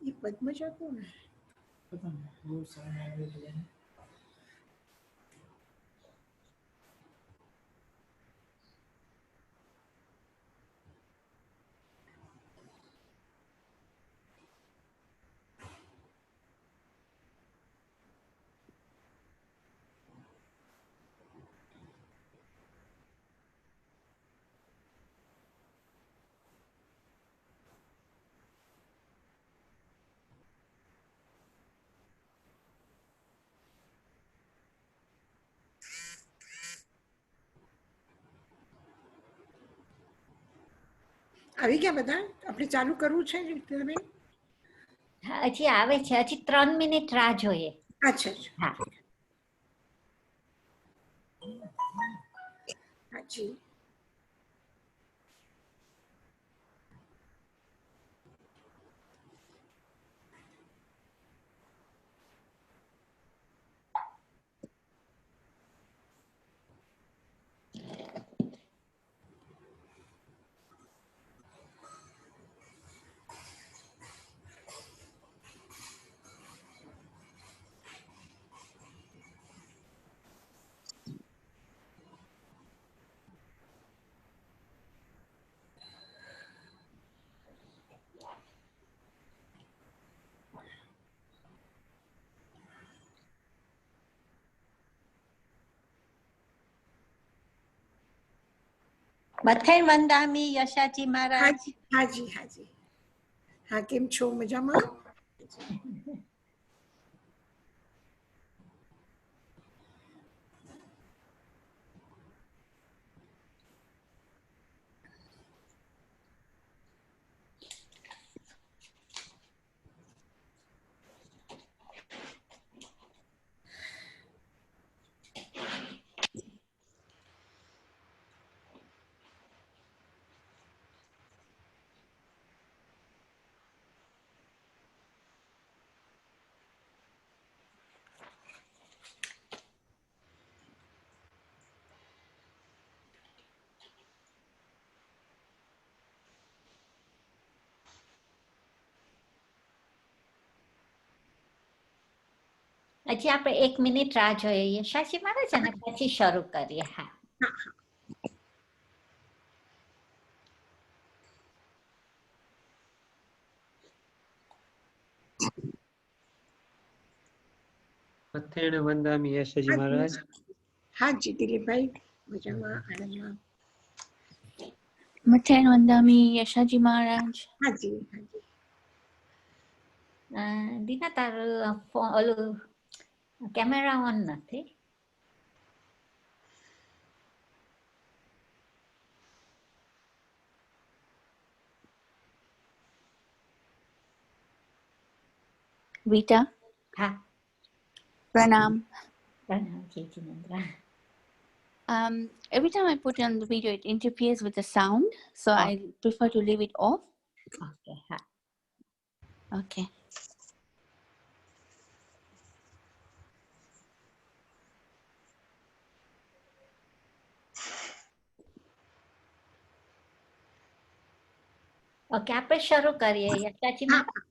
ये पद्मजा कौन है? पता नहीं, वो साइन लैंग्वेज है। अभी क्या बता આપણે ચાલુ કરવું છે બેન? હજી આવે છે, હજી 3 મિનિટ રાહ જોઈએ. अच्छा હા हाँ जी. મથેન વંદામી યશાજી हाँ મહારાજ. जी हाँ जी हाँ जी. हाँ કેમ છો? મજામાં? હજી આપણે 1 મિનિટ રાહ જોઈએ યશાજી મહારાજ અને પછી શરૂ કરીએ. હા मथेण वंदामी यशजी महाराज. हाँ जी दिलीप भाई मजामा आनंदमा. મથેન વંદામી યશાજી મહારાજ. हाँ जी हाँ जी. દીના તારું ઓલું કેમેરા ઓન નથી. રીટા હા પ્રણામ. પ્રણામ Jinendra. Every time I put on the video, it interferes with the sound, so I prefer to leave it off. Okay હા Okay. ઓકે આપણે શરૂ કરીએ યશાજી हाँ, મહારાજ.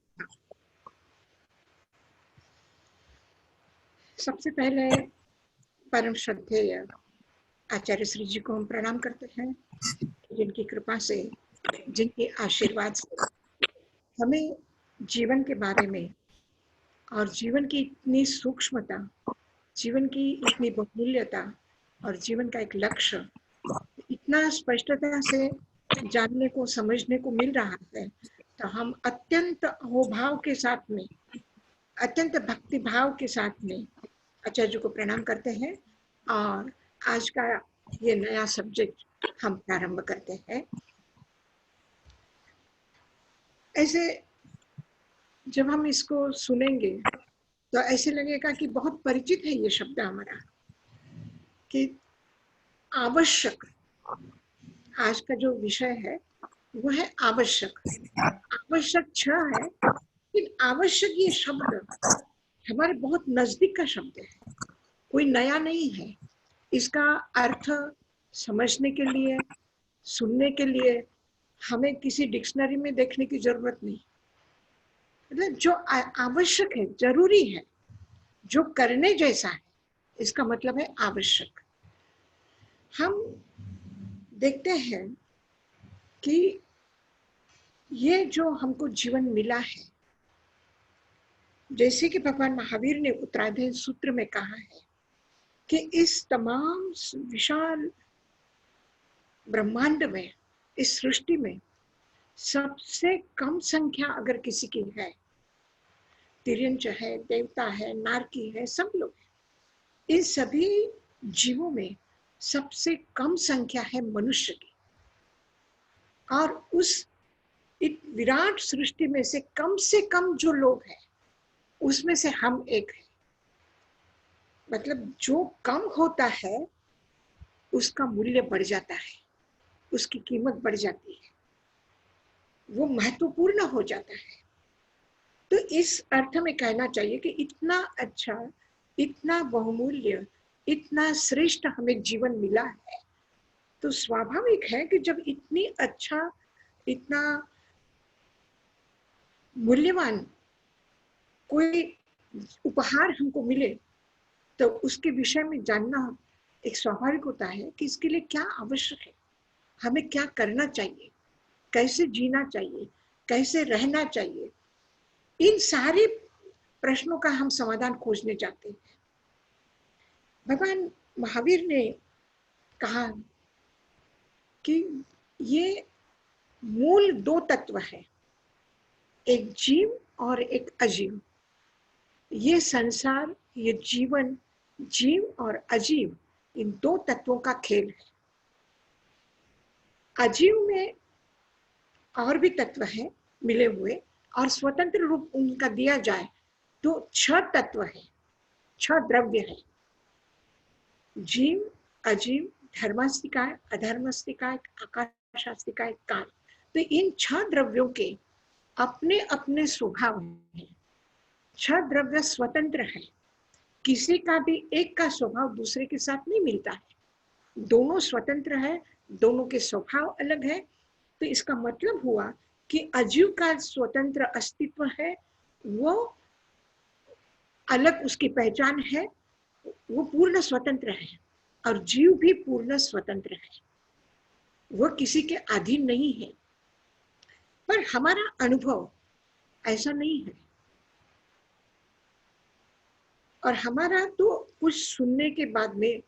सबसे पहले परम श्रद्धेय आचार्य श्री जी को हम प्रणाम करते हैं, जिनकी कृपा से, जिनके आशीर्वाद से हमें जीवन के बारे में और जीवन की इतनी सूक्ष्मता, जीवन की इतनी बहुमूल्यता और जीवन का एक लक्ष्य इतना स्पष्टता से जानने को समझने को मिल रहा है, तो हम अत्यंत अहोभाव के साथ में, अत्यंत भक्ति भाव के साथ में आचार्य जी को प्रणाम करते हैं और आज का ये नया सब्जेक्ट हम प्रारंभ करते हैं. ऐसे जब हम इसको सुनेंगे तो ऐसे लगेगा कि बहुत परिचित है ये शब्द हमारा, कि आवश्यक. आज का जो विषय है वो है आवश्यक. आवश्यक छह है, लेकिन आवश्यक ये शब्द हमारे बहुत नजदीक का शब्द है, कोई नया नहीं है. इसका अर्थ समझने के लिए, सुनने के लिए हमें किसी डिक्शनरी में देखने की जरूरत नहीं. मतलब जो आवश्यक है, जरूरी है, जो करने जैसा है, इसका मतलब है आवश्यक। हम देखते हैं कि ये जो हमको जीवन मिला है, जैसे कि भगवान महावीर ने उत्तरायण सूत्र में कहा है कि इस तमाम विशाल ब्रह्मांड में, इस सृष्टि में सबसे कम संख्या अगर किसी की है, तिर्यंच है, देवता है, नारकी है, सब लोग हैं, इन सभी जीवों में सबसे कम संख्या है मनुष्य की। और उस विराट सृष्टि में से कम जो लोग हैं, उसमें से हम एक हैं। मतलब जो कम होता है उसका मूल्य बढ़ जाता है, उसकी कीमत बढ़ जाती है, वो महत्वपूर्ण हो जाता है। तो इस अर्थ में कहना चाहिए कि इतना अच्छा, इतना बहुमूल्य, इतना श्रेष्ठ हमें जीवन मिला है, तो स्वाभाविक है कि जब इतनी अच्छा, इतना मूल्यवान कोई उपहार हमको मिले, तो उसके विषय में जानना एक स्वाभाविक होता है कि इसके लिए क्या आवश्यक है, हमें क्या करना चाहिए, कैसे जीना चाहिए, कैसे रहना चाहिए। इन सारे प्रश्नों का हम समाधान खोजने जाते हैं। भगवान महावीर ने कहा कि ये मूल दो तत्व है, एक जीव और एक अजीव। ये संसार, ये जीवन, जीव और अजीव, इन दो तत्वों का खेल है। अजीव में और भी तत्व है मिले हुए, और स्वतंत्र रूप उनका दिया जाए तो 6 तत्व है, 6 द्रव्य है। जीव, अजीव, धर्मास्तिकाय, अधर्मास्तिकाय, आकाशास्तिकाय, काल। तो इन 6 द्रव्यों के अपने अपने स्वभाव हैं। 6 द्रव्य स्वतंत्र है, किसी का भी एक का स्वभाव दूसरे के साथ नहीं मिलता है, दोनों स्वतंत्र है, दोनों के स्वभाव अलग है। तो इसका मतलब हुआ कि अजीव का स्वतंत्र अस्तित्व है, वो अलग, उसकी पहचान है, वो पूर्ण स्वतंत्र है, और जीव भी पूर्ण स्वतंत्र है, वो किसी के अधीन नहीं है। पर हमारा अनुभव ऐसा नहीं है, और हमारा तो कुछ सुनने के बाद में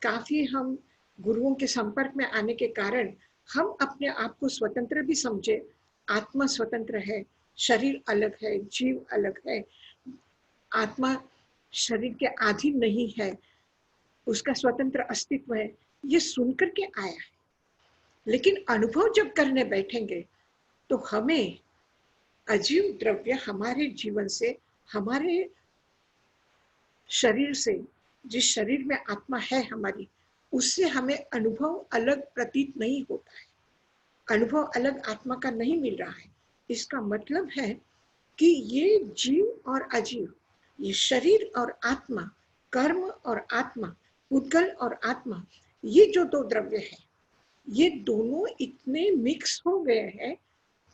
काफी हम गुरुओं के संपर्क में आने के कारण हम अपने आप को स्वतंत्र भी समझे। आत्मा स्वतंत्र है, शरीर अलग है, जीव अलग है, आत्मा शरीर के अधीन नहीं है, उसका स्वतंत्र अस्तित्व है, ये सुनकर के आया है। लेकिन अनुभव जब करने बैठेंगे तो हमें अजीव द्रव्य हमारे जीवन से, हमारे शरीर से, जिस शरीर में आत्मा है हमारी, उससे हमें अनुभव अलग प्रतीत नहीं होता है, अनुभव अलग आत्मा का नहीं मिल रहा है। इसका मतलब है कि ये जीव और अजीव, ये शरीर और आत्मा, कर्म और आत्मा, पुद्गल और आत्मा, ये जो 2 द्रव्य है, ये दोनों इतने मिक्स हो गए हैं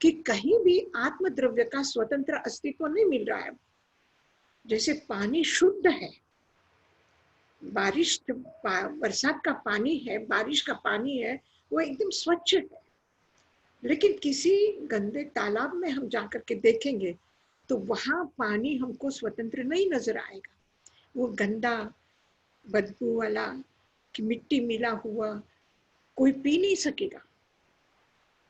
कि कहीं भी आत्म द्रव्य का स्वतंत्र अस्तित्व नहीं मिल रहा है। जैसे पानी शुद्ध है, बारिश, बरसात का पानी है, बारिश का पानी है, वो एकदम स्वच्छ है। लेकिन किसी गंदे तालाब में हम जाकर के देखेंगे तो वहां पानी हमको स्वतंत्र नहीं नजर आएगा, वो गंदा, बदबू वाला, कि मिट्टी मिला हुआ, कोई पी नहीं सकेगा।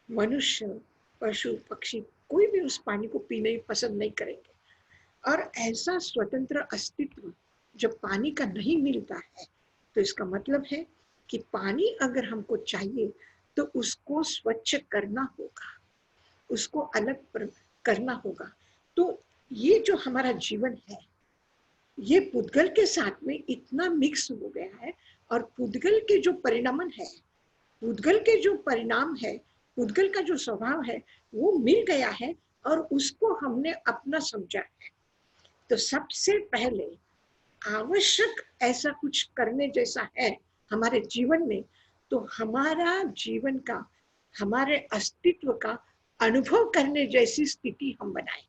मनुष्य, पशु, पक्षी, कोई भी उस पानी को पीने पसंद नहीं करेंगे। और ऐसा स्वतंत्र अस्तित्व जब पानी का नहीं मिलता है, तो इसका मतलब है कि पानी अगर हमको चाहिए तो उसको स्वच्छ करना होगा, उसको अलग करना होगा। तो ये जो हमारा जीवन है, ये पुद्गल के साथ में इतना मिक्स हो गया है, और पुद्गल के जो परिणामन है, पुद्गल के जो परिणाम है, पुद्गल का जो स्वभाव है, वो मिल गया है और उसको हमने अपना समझा है। तो सबसे पहले आवश्यक ऐसा कुछ करने जैसा है हमारे जीवन में, तो हमारा जीवन का, हमारे अस्तित्व का अनुभव करने जैसी स्थिति हम बनाए।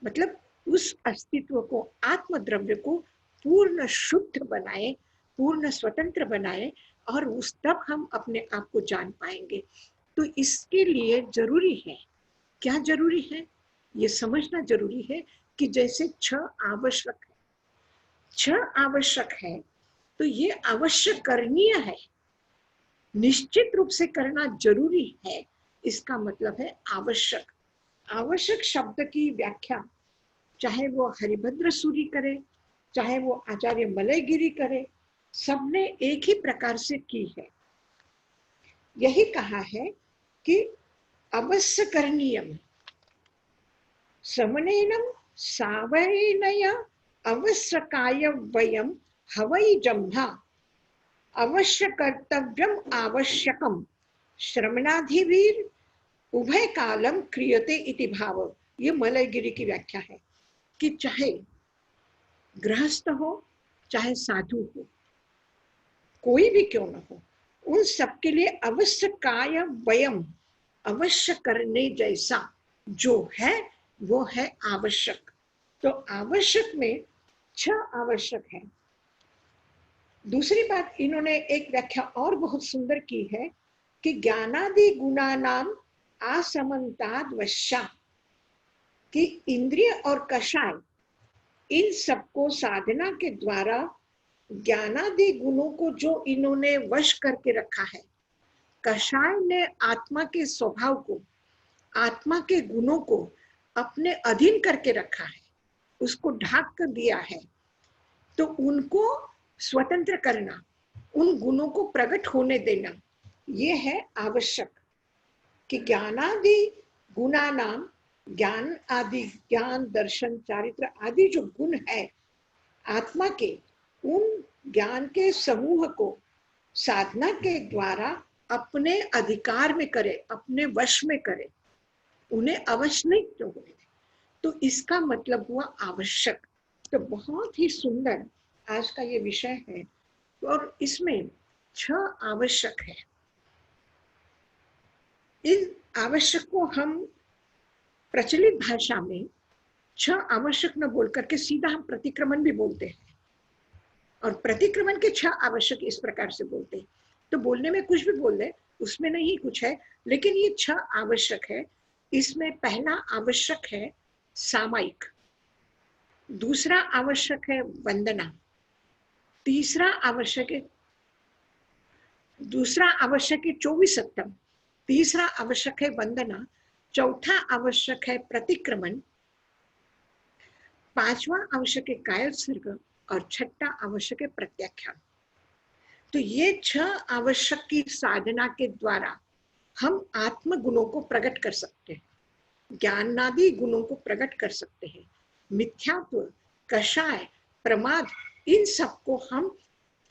मतलब उस अस्तित्व को, आत्म द्रव्य को पूर्ण शुद्ध बनाए, पूर्ण स्वतंत्र बनाए, और उस तब हम अपने आप को जान पाएंगे। तो इसके लिए जरूरी है, क्या जरूरी है, ये समझना जरूरी है कि जैसे 6 आवश्यक है, 6 आवश्यक है, तो ये अवश्य करणीय है, निश्चित रूप से करना जरूरी है। इसका मतलब है आवश्यक। आवश्यक शब्द की व्याख्या चाहे वो हरिभद्र सूरी करे, चाहे वो आचार्य मलयगिरी करे, सबने एक ही प्रकार से की है। यही कहा है कि अवश्य करणीयम समनेनम सावयनया अवश्यकाय वयम हवै जम्भा अवश्य कर्तव्यम आवश्यकम श्रमणाधिवीर उभय कालम क्रियते इति भाव। ये मलयगिरी की व्याख्या है कि चाहे गृहस्थ हो, चाहे साधु हो, कोई भी क्यों न हो, उन सबके लिए अवश्य काय वयम, अवश्य करने जैसा जो है वो है आवश्यक। तो आवश्यक में 6 आवश्यक है। दूसरी बात इन्होंने एक व्याख्या और बहुत सुंदर की है कि ज्ञानादि गुणानाम असमन्ताद वश्या, कि इंद्रिय और कषाय इन सबको साधना के द्वारा ज्ञानादि गुणों को जो इन्होंने वश करके रखा है, कषाय ने आत्मा के स्वभाव को, आत्मा के गुणों को अपने अधीन करके रखा है, उसको ढाक कर दिया है। तो उनको स्वतंत्र करना, उन गुणों को प्रकट होने देना, ये है आवश्यक। कि ज्ञानादि गुणानाम, ज्ञान आदि, ज्ञान दर्शन चारित्र आदि जो गुण है आत्मा के, उन ज्ञान के समूह को साधना के द्वारा अपने अधिकार में करे, अपने वश में करे, उन्हें अवश्य नहीं तो होने दे। तो इसका मतलब हुआ आवश्यक। तो बहुत ही सुंदर आज का ये विषय है, और इसमें 6 आवश्यक है। इन आवश्यक को हम प्रचलित भाषा में 6 आवश्यक न बोल करके सीधा हम प्रतिक्रमण भी बोलते हैं, और प्रतिक्रमण के 6 आवश्यक इस प्रकार से बोलते हैं। तो बोलने में कुछ भी बोल दे, उसमें नहीं कुछ है, लेकिन ये 6 आवश्यक है। इसमें पहला आवश्यक है सामायिक, दूसरा आवश्यक है वंदना, तीसरा आवश्यक है, दूसरा आवश्यक है 24 सप्तम, तीसरा आवश्यक है वंदना, चौथा आवश्यक है प्रतिक्रमण, पांचवा आवश्यक है कायोत्सर्ग, और छठा आवश्यक है प्रत्याख्यान। तो ये 6 आवश्यक की साधना के द्वारा हम आत्म गुणों को प्रकट कर सकते हैं, ज्ञानादि गुणों को प्रकट कर सकते हैं, मिथ्यात्व, कषाय, प्रमाद, इन सबको हम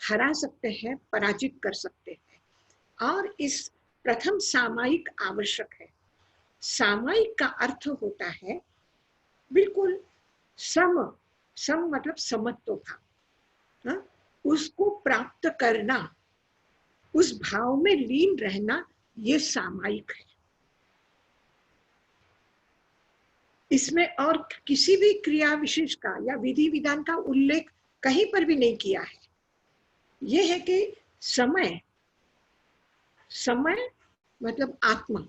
हरा सकते हैं, पराजित कर सकते हैं। और इस प्रथम सामायिक आवश्यक है। सामायिक का अर्थ होता है बिल्कुल सम, सम मतलब समत्व भाव, उसको प्राप्त करना, उस भाव में लीन रहना, ये सामायिक है। इसमें और किसी भी क्रिया विशेष का या विधि विधान का उल्लेख कहीं पर भी नहीं किया है। यह है कि समय, समय मतलब आत्मा,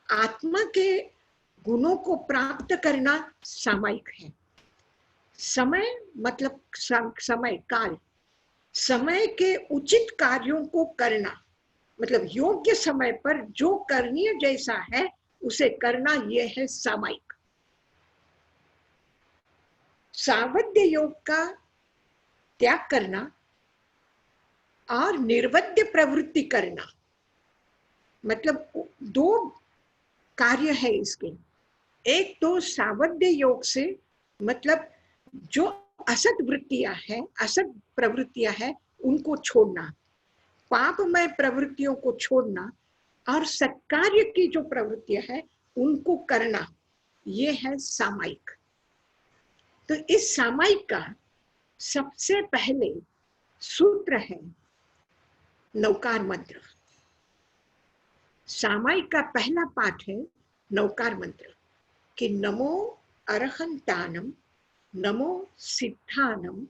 आत्मा के गुणों को प्राप्त करना सामायिक है। समय मतलब समय काल, समय के उचित कार्यों को करना, मतलब योग्य समय पर जो करणीय जैसा है उसे करना, यह है सामायिक। सावध्य योग का त्याग करना और निर्वध्य प्रवृत्ति करना, मतलब 2 कार्य है इसके। एक तो सावध्य योग से मतलब जो असत वृत्तियां हैं, असत प्रवृत्तियां हैं, उनको छोड़ना, पापमय प्रवृत्तियों को छोड़ना, और सत्कार्य की जो प्रवृत्तियां हैं उनको करना, ये है सामायिक। तो इस सामायिक का सबसे पहले सूत्र है नौकार मंत्र। सामायिक का पहला पाठ है नौकार मंत्र कि नमो अरहंतानम, नमो सिद्धानम,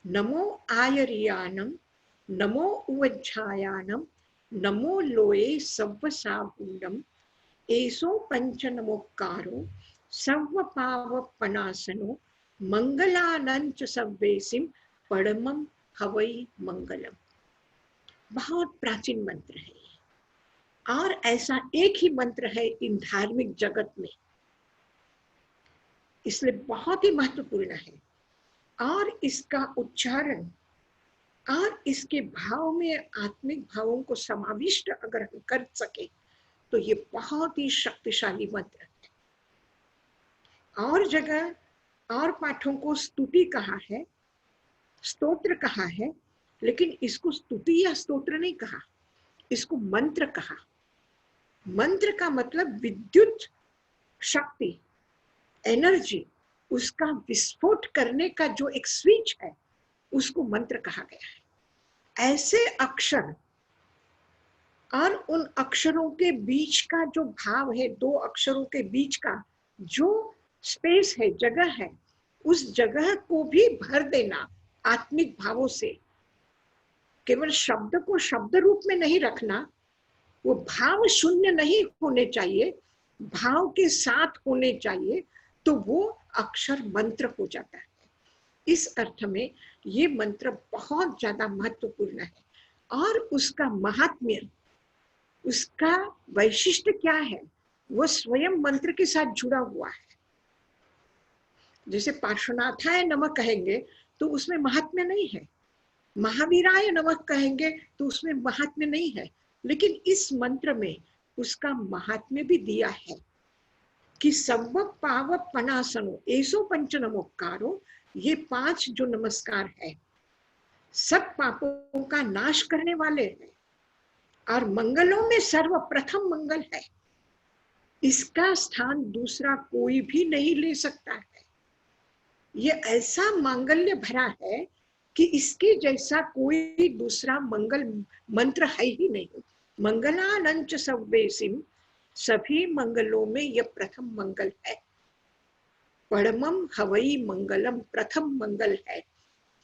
नमो आयरियानम, नमो उवज्झायानम, नमो लोये सव्वसाहूनम, एसो पंचनमोक्कारो सर्वपावपनासनो, मंगलानंच सव्वेसिम परमम हवै मंगलम। बहुत प्राचीन मंत्र है और ऐसा एक ही मंत्र है इन धार्मिक जगत में, इसलिए बहुत ही महत्वपूर्ण है। और इसका उच्चारण और इसके भाव में आत्मिक भावों को समाविष्ट अगर हम कर सके तो ये बहुत ही शक्तिशाली मंत्र है। और जगह और पाठों को स्तुति कहा है, स्तोत्र कहा है, लेकिन इसको स्तुति या स्तोत्र नहीं कहा, इसको मंत्र कहा। मंत्र का मतलब विद्युत शक्ति, एनर्जी, उसका विस्फोट करने का जो एक स्विच है उसको मंत्र कहा गया है। ऐसे अक्षर और उन अक्षरों के बीच का जो भाव है, दो अक्षरों के बीच का जो स्पेस है, जगह है, उस जगह को भी भर देना आत्मिक भावों से। केवल शब्द को शब्द रूप में नहीं रखना, वो भाव शून्य नहीं होने चाहिए, भाव के साथ होने चाहिए, तो वो अक्षर मंत्र हो जाता है। इस अर्थ में ये मंत्र बहुत ज्यादा महत्वपूर्ण है। और उसका महात्म्य, उसका वैशिष्ट्य क्या है, वो स्वयं मंत्र के साथ जुड़ा हुआ है। जैसे पार्श्वनाथाय नमः कहेंगे तो उसमें महात्म्य नहीं है, महावीराय नमः कहेंगे तो उसमें महात्म्य नहीं है, लेकिन इस मंत्र में उसका महात्म्य भी दिया है कि सव्व पाव पनासनो एसो पंच नमोक्कारो, ये 5 जो नमस्कार है सब पापों का नाश करने वाले हैं और मंगलों में सर्वप्रथम मंगल है। इसका स्थान दूसरा कोई भी नहीं ले सकता है। ये ऐसा मांगल्य भरा है कि इसके जैसा कोई दूसरा मंगल मंत्र है ही नहीं। मंगलानंच सव्वेसिम, सभी मंगलों में यह प्रथम मंगल है। परमम हवई मंगलम, प्रथम मंगल है।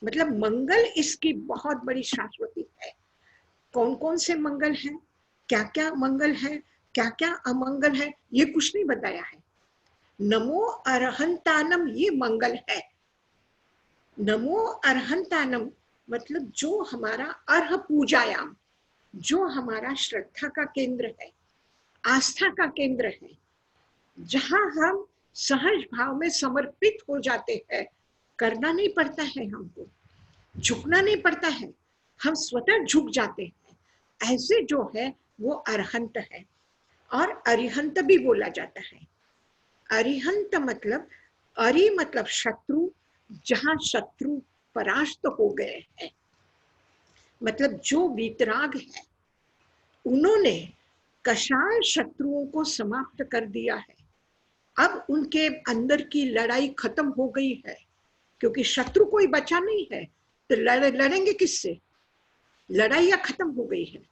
मतलब मंगल इसकी बहुत बड़ी शाश्वती है। कौन कौन से मंगल हैं, क्या क्या मंगल है, क्या क्या अमंगल है, ये कुछ नहीं बताया है। नमो अरहंतानम ये मंगल है। नमो अरहंतानम मतलब जो हमारा अर्ह पूजायाम, जो हमारा श्रद्धा का केंद्र है, आस्था का केंद्र है, जहां हम सहज भाव में समर्पित हो जाते हैं। करना नहीं पड़ता है, हमको झुकना नहीं पड़ता है, हम स्वतः झुक जाते हैं। ऐसे जो है वो अरहंत है। और अरिहंत भी बोला जाता है। अरिहंत मतलब, अरि मतलब शत्रु, जहां शत्रु परास्त हो गए हैं, मतलब जो वीतराग है उन्होंने कषाय शत्रुओं को समाप्त कर दिया है। अब उनके अंदर की लड़ाई खत्म हो गई है, क्योंकि शत्रु कोई बचा नहीं है, तो लड़ेंगे किससे? लड़ाइयां खत्म हो गई है,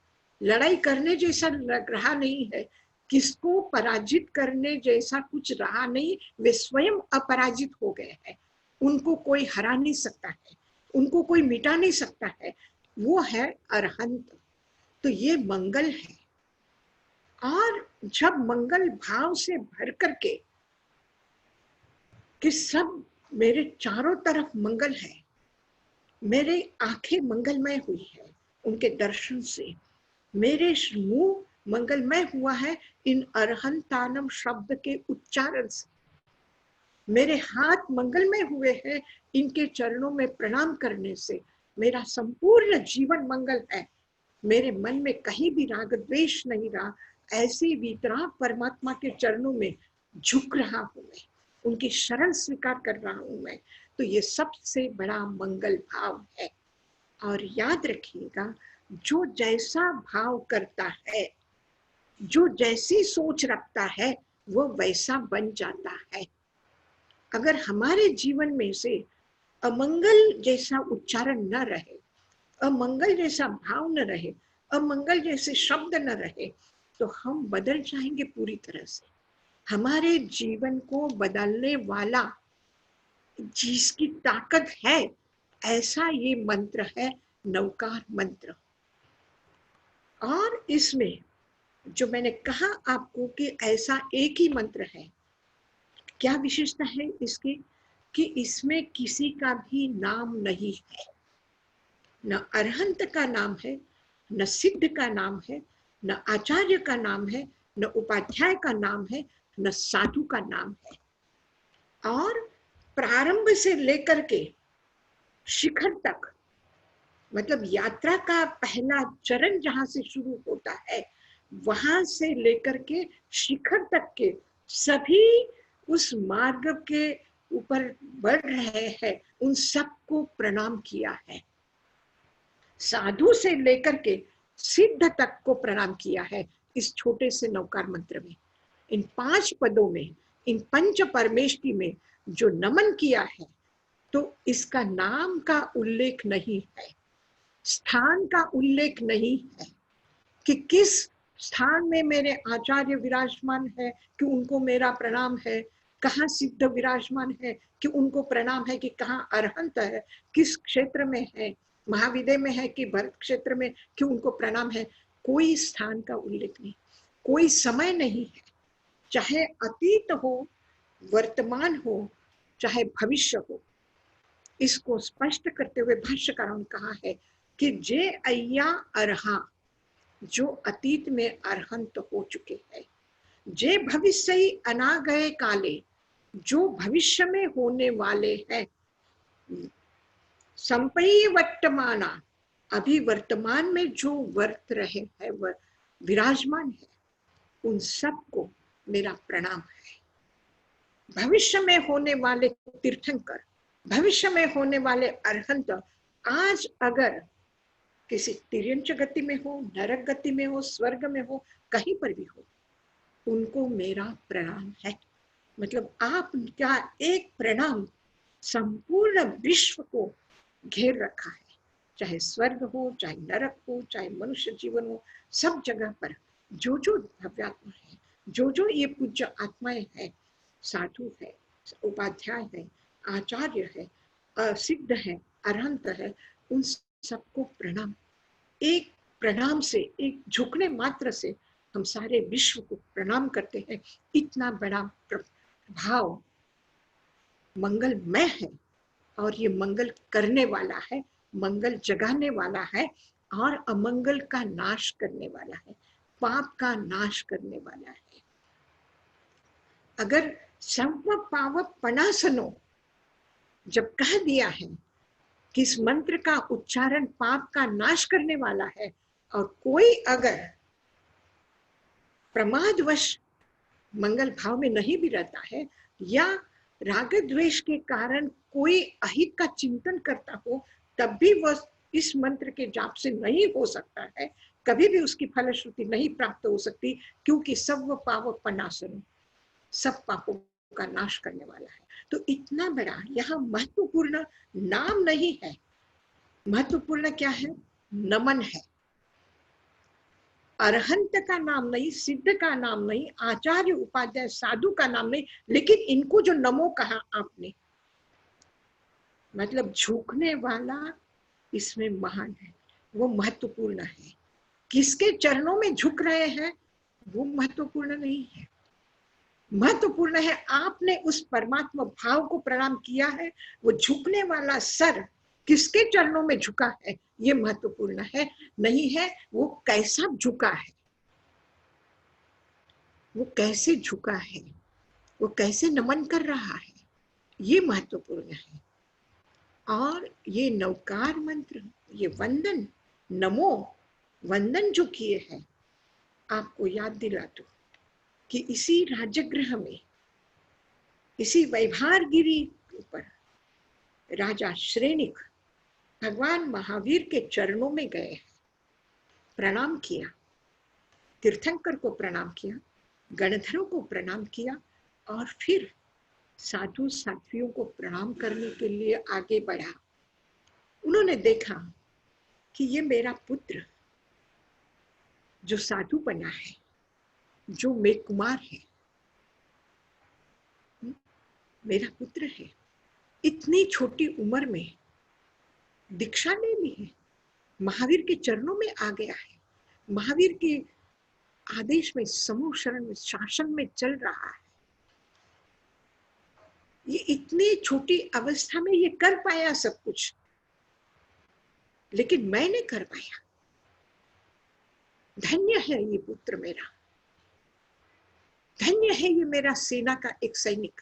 लड़ाई करने जैसा रहा नहीं है, किसको पराजित करने जैसा कुछ रहा नहीं, वे स्वयं अपराजित हो गए हैं। उनको कोई हरा नहीं सकता है, उनको कोई मिटा नहीं सकता है, वो है अरहंत। तो ये मंगल है। और जब मंगल भाव से भर करके कि सब मेरे चारों तरफ मंगल है, मेरे आंखें मंगलमय हुई है उनके दर्शन से, मेरे मुंह मंगलमय हुआ है इन अरहंतानम शब्द के उच्चारण से, मेरे हाथ मंगलमय हुए हैं इनके चरणों में प्रणाम करने से, मेरा संपूर्ण जीवन मंगल है। मेरे मन में कहीं भी राग द्वेष नहीं रहा, ऐसे वीतराग परमात्मा के चरणों में झुक रहा हूं मैं, उनकी शरण स्वीकार कर रहा हूं मैं। तो ये सबसे बड़ा मंगल भाव है। और याद रखिएगा, जो जैसा भाव करता है, जो जैसी सोच रखता है, वो वैसा बन जाता है। अगर हमारे जीवन में से अमंगल जैसा उच्चारण न रहे, अमंगल जैसा भाव न रहे, अमंगल जैसे शब्द न रहे, तो हम बदल जाएंगे पूरी तरह से। हमारे जीवन को बदलने वाला जिसकी ताकत है, ऐसा ये मंत्र है नवकार मंत्र। और इसमें जो मैंने कहा आपको कि ऐसा एक ही मंत्र है, क्या विशेषता है इसकी कि इसमें किसी का भी नाम नहीं है, न अरहंत का नाम है, न सिद्ध का नाम है, न आचार्य का नाम है, न उपाध्याय का नाम है, न साधु का नाम है। और प्रारंभ से लेकर के शिखर तक, मतलब यात्रा का पहला चरण जहां से शुरू होता है, वहां से लेकर के शिखर तक के सभी उस मार्ग के ऊपर बढ़ रहे हैं, उन सबको प्रणाम किया है। साधु से लेकर के सिद्ध तक को प्रणाम किया है इस छोटे से नवकार मंत्र में। इन 5 पदों में, इन पंच परमेष्टि में जो नमन किया है, तो इसका नाम का उल्लेख नहीं है, स्थान का उल्लेख नहीं है कि किस स्थान में मेरे आचार्य विराजमान है कि उनको मेरा प्रणाम है, कहाँ सिद्ध विराजमान है कि उनको प्रणाम है, कि कहाँ अरहंत है, किस क्षेत्र में है, महाविद्य में है कि भरत क्षेत्र में कि उनको प्रणाम है। कोई स्थान का उल्लेख नहीं, कोई समय नहीं है, चाहे अतीत हो, वर्तमान हो, चाहे भविष्य हो। इसको स्पष्ट करते हुए भाष्यकारों ने कहा है कि जे अय्या अरहा, जो अतीत में अरहंत हो चुके हैं, जे भविष्य ही अनागए काले, जो भविष्य में होने वाले हैं, संपयी वर्तमाना, अभी वर्तमान में जो वर्त रहे हैं, वह विराजमान है, उन सबको मेरा प्रणाम है। भविष्य में होने वाले तीर्थंकर, भविष्य में होने वाले अरहंत, आज अगर किसी तिर्यंच गति में हो, नरक गति में हो, स्वर्ग में हो, कहीं पर भी हो, उनको मेरा प्रणाम है। मतलब आपका एक प्रणाम संपूर्ण विश्व को घेर रखा है, चाहे स्वर्ग हो, चाहे नरक हो, चाहे मनुष्य जीवन हो, सब जगह पर जो जो भव्यात्मा है, जो जो ये पूज्य आत्माएं हैं, साधु है, उपाध्याय है, आचार्य है, सिद्ध है, अरहंत है, उन सबको प्रणाम। एक प्रणाम से, एक झुकने मात्र से हम सारे विश्व को प्रणाम करते हैं। इतना बड़ा प्रभाव मंगलमय है, और ये मंगल करने वाला है, मंगल जगाने वाला है, और अमंगल का नाश करने वाला है, पाप का नाश करने वाला है। अगर सर्व पावक पनासनो जब कह दिया है कि इस मंत्र का उच्चारण पाप का नाश करने वाला है, और कोई अगर प्रमादवश मंगल भाव में नहीं भी रहता है, या राग द्वेष के कारण कोई अहित का चिंतन करता हो, तब भी वह इस मंत्र के जाप से नहीं हो सकता है, कभी भी उसकी फलश्रुति नहीं प्राप्त हो सकती, क्योंकि सब पावक पनासनो, सब पापों का नाश करने वाला है। तो इतना बड़ा यहाँ महत्वपूर्ण नाम नहीं है, महत्वपूर्ण क्या है? नमन है। अरहंत का नाम नहीं, सिद्ध का नाम नहीं, आचार्य उपाध्याय साधु का नाम नहीं, लेकिन इनको जो नमो कहा आपने, मतलब झुकने वाला इसमें महान है, वो महत्वपूर्ण है। किसके चरणों में झुक रहे हैं वो महत्वपूर्ण नहीं है, महत्वपूर्ण है आपने उस परमात्मा भाव को प्रणाम किया है। वो झुकने वाला सर किसके चरणों में झुका है ये महत्वपूर्ण है, नहीं है वो कैसा झुका है, वो कैसे झुका है, वो कैसे नमन कर रहा है, ये महत्वपूर्ण है। और ये नवकार मंत्र, ये वंदन, नमो वंदन जो किए हैं, आपको याद दिला दूं कि इसी राजगृह में, इसी वैभारगिरी पर राजा श्रेणिक भगवान महावीर के चरणों में गए, प्रणाम किया, तीर्थंकर को प्रणाम किया, गणधरों को प्रणाम किया, और फिर साधु साध्वियों को प्रणाम करने के लिए आगे बढ़ा। उन्होंने देखा कि ये मेरा पुत्र जो साधु बना है, जो मेघ कुमार है, मेरा पुत्र है, इतनी छोटी उम्र में दीक्षा ले ली है, महावीर के चरणों में आ गया है, महावीर के आदेश में, समूह शरण में, शासन में चल रहा है। ये इतनी छोटी अवस्था में ये कर पाया सब कुछ, लेकिन मैं नहीं कर पाया। धन्य है ये पुत्र मेरा, धन्य है ये मेरा सेना का एक सैनिक,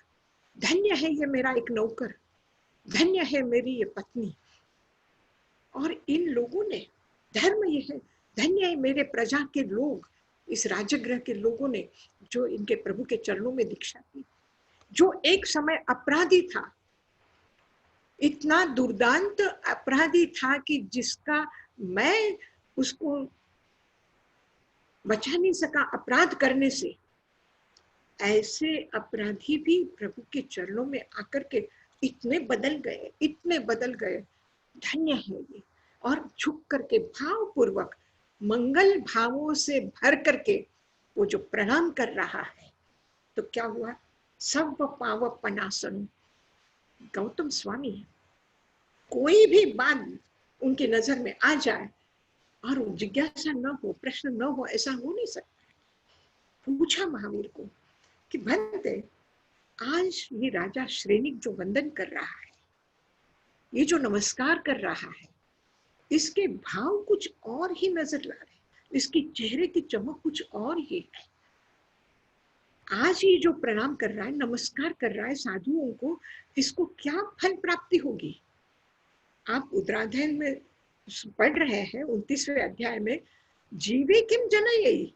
धन्य है ये मेरा एक नौकर, धन्य है मेरी ये पत्नी। और इन लोगों ने, धर्म ये है, धन्य है मेरे प्रजा के लोग, इस राजगृह के लोगों ने जो इनके प्रभु के चरणों में दीक्षा दी। जो एक समय अपराधी था, इतना दुर्दांत अपराधी था कि जिसका मैं उसको बचा नहीं सका अपराध करने से, ऐसे अपराधी भी प्रभु के चरणों में आकर के इतने बदल गए, इतने बदल गए। धन्य है ये। और झुक करके भावपूर्वक मंगल भावों से भर करके वो जो प्रणाम कर रहा है, तो क्या हुआ? सब पाव पनासन। गौतम स्वामी, कोई भी बात उनकी नजर में आ जाए और जिज्ञासा न हो, प्रश्न न हो, ऐसा हो नहीं सकता। पूछा महावीर को कि भंते, आज ये राजा श्रेणिक जो वंदन कर रहा है, ये जो नमस्कार कर रहा है, इसके भाव कुछ और ही नजर ला रहे, इसकी चेहरे की चमक कुछ और ही है। आज ये जो प्रणाम कर रहा है, नमस्कार कर रहा है साधुओं को, इसको क्या फल प्राप्ति होगी? आप उत्तराध्ययन में पढ़ रहे हैं 29वें अध्याय में, जीवे किम जनयेहि,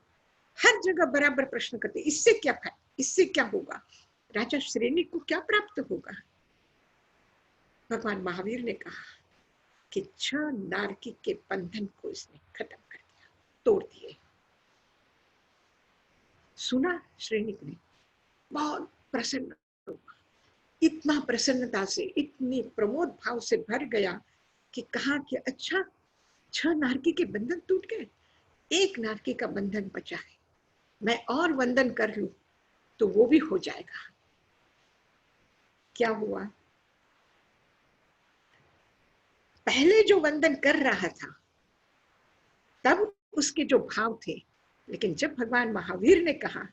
हर जगह बराबर प्रश्न करते, इससे क्या फल, इससे क्या होगा, राजा श्रेणिक को क्या प्राप्त होगा? भगवान महावीर ने कहा कि 6 नारकी के बंधन को इसने खत्म कर दिया, तोड़ दिए। सुना श्रेणिक ने, बहुत प्रसन्न हुआ, इतना प्रसन्नता से, इतनी प्रमोद भाव से भर गया कि कहा कि अच्छा, 6 नारकी के बंधन टूट गए, 1 नारकी का बंधन बचा है, मैं और वंदन कर लूं तो वो भी हो जाएगा। क्या हुआ? पहले जो वंदन कर रहा था तब उसके जो भाव थे, लेकिन जब भगवान महावीर ने कहा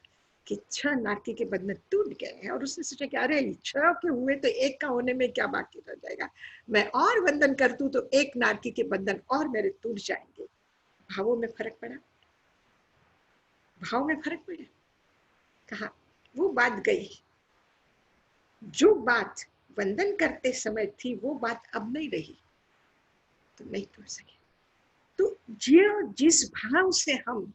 कि 6 नारकी के बंधन टूट गए हैं, और उसने सोचा कि अरे 6 के हुए तो 1 का होने में क्या बाकी रह जाएगा, मैं और वंदन कर दूं तो 1 नारकी के बंधन और मेरे टूट जाएंगे। भावों में फर्क पड़ा, भाव में फर्क पड़ा। कहा वो बात गई, जो बात वंदन करते समय थी वो बात अब नहीं रही, तो नहीं टूट सके। तो जिस भाव से हम,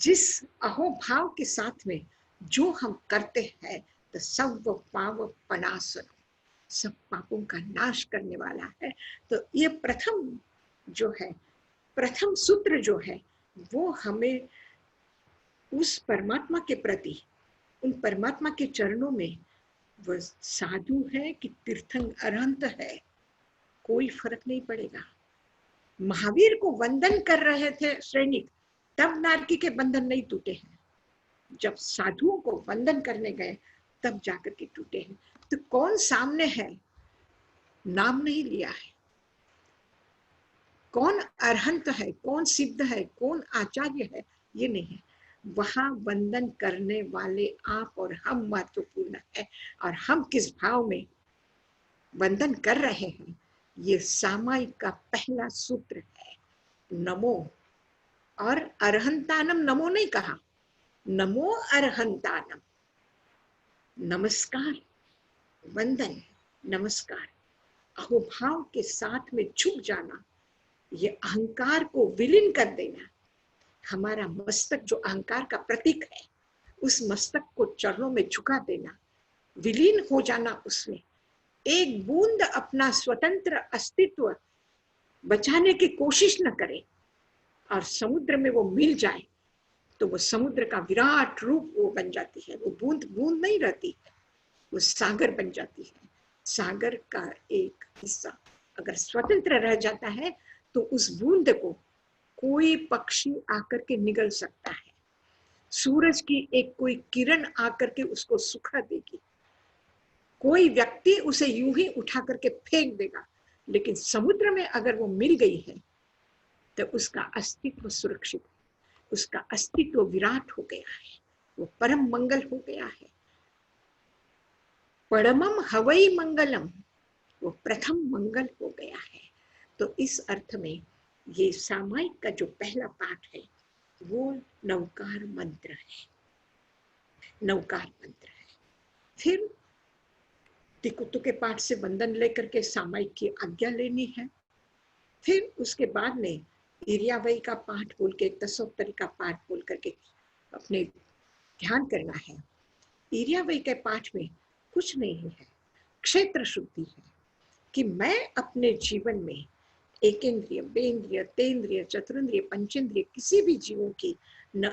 जिस अहोभाव के साथ में जो हम करते हैं, तो सब पाप पनासन, सब पापों का नाश करने वाला है। तो ये प्रथम जो है, प्रथम सूत्र जो है, वो हमें उस परमात्मा के प्रति, उन परमात्मा के चरणों में, वह साधु है कि तीर्थंकर अरहंत है, कोई फर्क नहीं पड़ेगा। महावीर को वंदन कर रहे थे श्रेणिक, तब नारकी के बंधन नहीं टूटे हैं, जब साधुओं को वंदन करने गए तब जाकर के टूटे हैं। तो कौन सामने है, नाम नहीं लिया है, कौन अरहंत है, कौन सिद्ध है, कौन आचार्य है, ये नहीं है। वहां वंदन करने वाले आप और हम महत्वपूर्ण है, और हम किस भाव में वंदन कर रहे हैं, ये सामायिक का पहला सूत्र है, नमो। और अरहंतानम नमो नहीं कहा, नमो अरहंतानम, नमस्कार, वंदन, नमस्कार, अहोभाव के साथ में झुक जाना, ये अहंकार को विलीन कर देना। हमारा मस्तक जो अहंकार का प्रतीक है, उस मस्तक को चरणों में झुका देना, विलीन हो जाना उसमें, एक बूंद अपना स्वतंत्र अस्तित्व बचाने की कोशिश न करे, और समुद्र में वो मिल जाए तो वो समुद्र का विराट रूप वो बन जाती है। वो बूंद बूंद नहीं रहती है, वो सागर बन जाती है। सागर का एक हिस्सा अगर स्वतंत्र रह जाता है तो उस बूंद को कोई पक्षी आकर के निगल सकता है, सूरज की एक कोई किरण आकर के उसको सुखा देगी। कोई व्यक्ति उसे यूं ही उठा करके फेंक देगा, लेकिन समुद्र में अगर वो मिल गई है तो उसका अस्तित्व सुरक्षित है, उसका अस्तित्व विराट हो गया है, वो परम मंगल हो गया है। परमम हवई मंगलम, वो प्रथम मंगल हो गया है। तो इस अर्थ में ये सामायिक का जो पहला पाठ है वो नवकार मंत्र है, नवकार मंत्र है। फिर तिकुतु के पाठ से बंधन लेकर के सामायिक की आज्ञा लेनी है। फिर उसके बाद में इरियावई का पाठ बोल के, दशोत्तरी का पाठ बोल करके अपने ध्यान करना है। इरियावई के पाठ में कुछ नहीं है, क्षेत्र शुद्धि है कि मैं अपने जीवन में एकेंद्रिय, बेंद्रिय, तेंद्रिय, चतुरेंद्रिय, पंचेंद्रिय किसी भी जीवों की न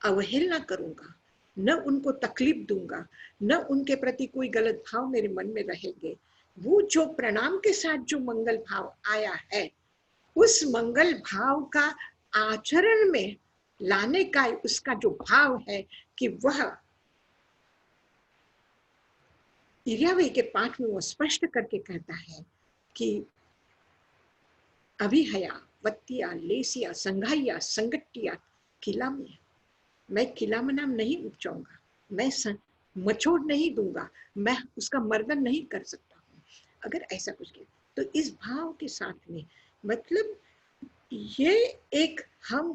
अवहेलना करूंगा, न उनको तकलीफ दूंगा, न उनके प्रति कोई गलत भाव मेरे मन में रहेंगे। वो जो प्रणाम के साथ जो मंगल भाव आया है, उस मंगल भाव का आचरण में लाने का उसका जो भाव है कि वह इरियावई के पाठ में वो स्पष्ट करके कहता है कि अभिहया, वत्तिया, लेसिया, संघाइया, संगट्टिया, किलामिया, मैं किलाम नाम नहीं उपजाऊंगा, मैं मचोड़ नहीं दूंगा, मैं उसका मर्दन नहीं कर सकता हूँ। अगर ऐसा कुछ किया तो इस भाव के साथ में, मतलब ये एक हम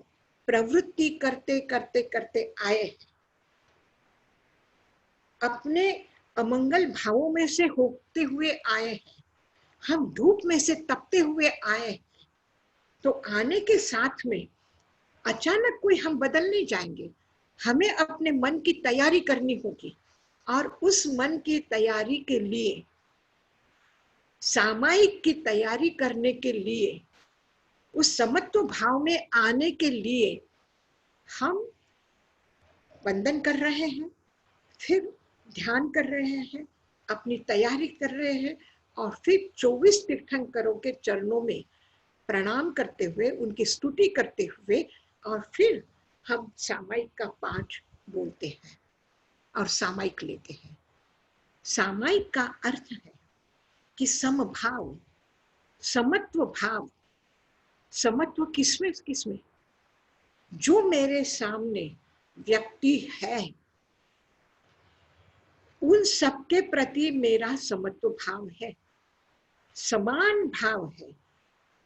प्रवृत्ति करते करते करते आए हैं, अपने अमंगल भावों में से होते हुए आए हैं, हम धूप में से तपते हुए आए हैं। तो आने के साथ में अचानक कोई हम बदल नहीं जाएंगे, हमें अपने मन की तैयारी करनी होगी। और उस मन की तैयारी के लिए, सामायिक की तैयारी करने के लिए, उस समत्व भाव में आने के लिए हम वंदन कर रहे हैं, फिर ध्यान कर रहे हैं, अपनी तैयारी कर रहे हैं, और फिर 24 तीर्थंकरों के चरणों में प्रणाम करते हुए, उनकी स्तुति करते हुए, और फिर हम सामायिक का पाठ बोलते हैं और सामायिक लेते हैं। सामायिक का अर्थ है कि समभाव, समत्व भाव। समत्व किसमें किसमें? जो मेरे सामने व्यक्ति है उन सबके प्रति मेरा समत्व भाव है, समान भाव है।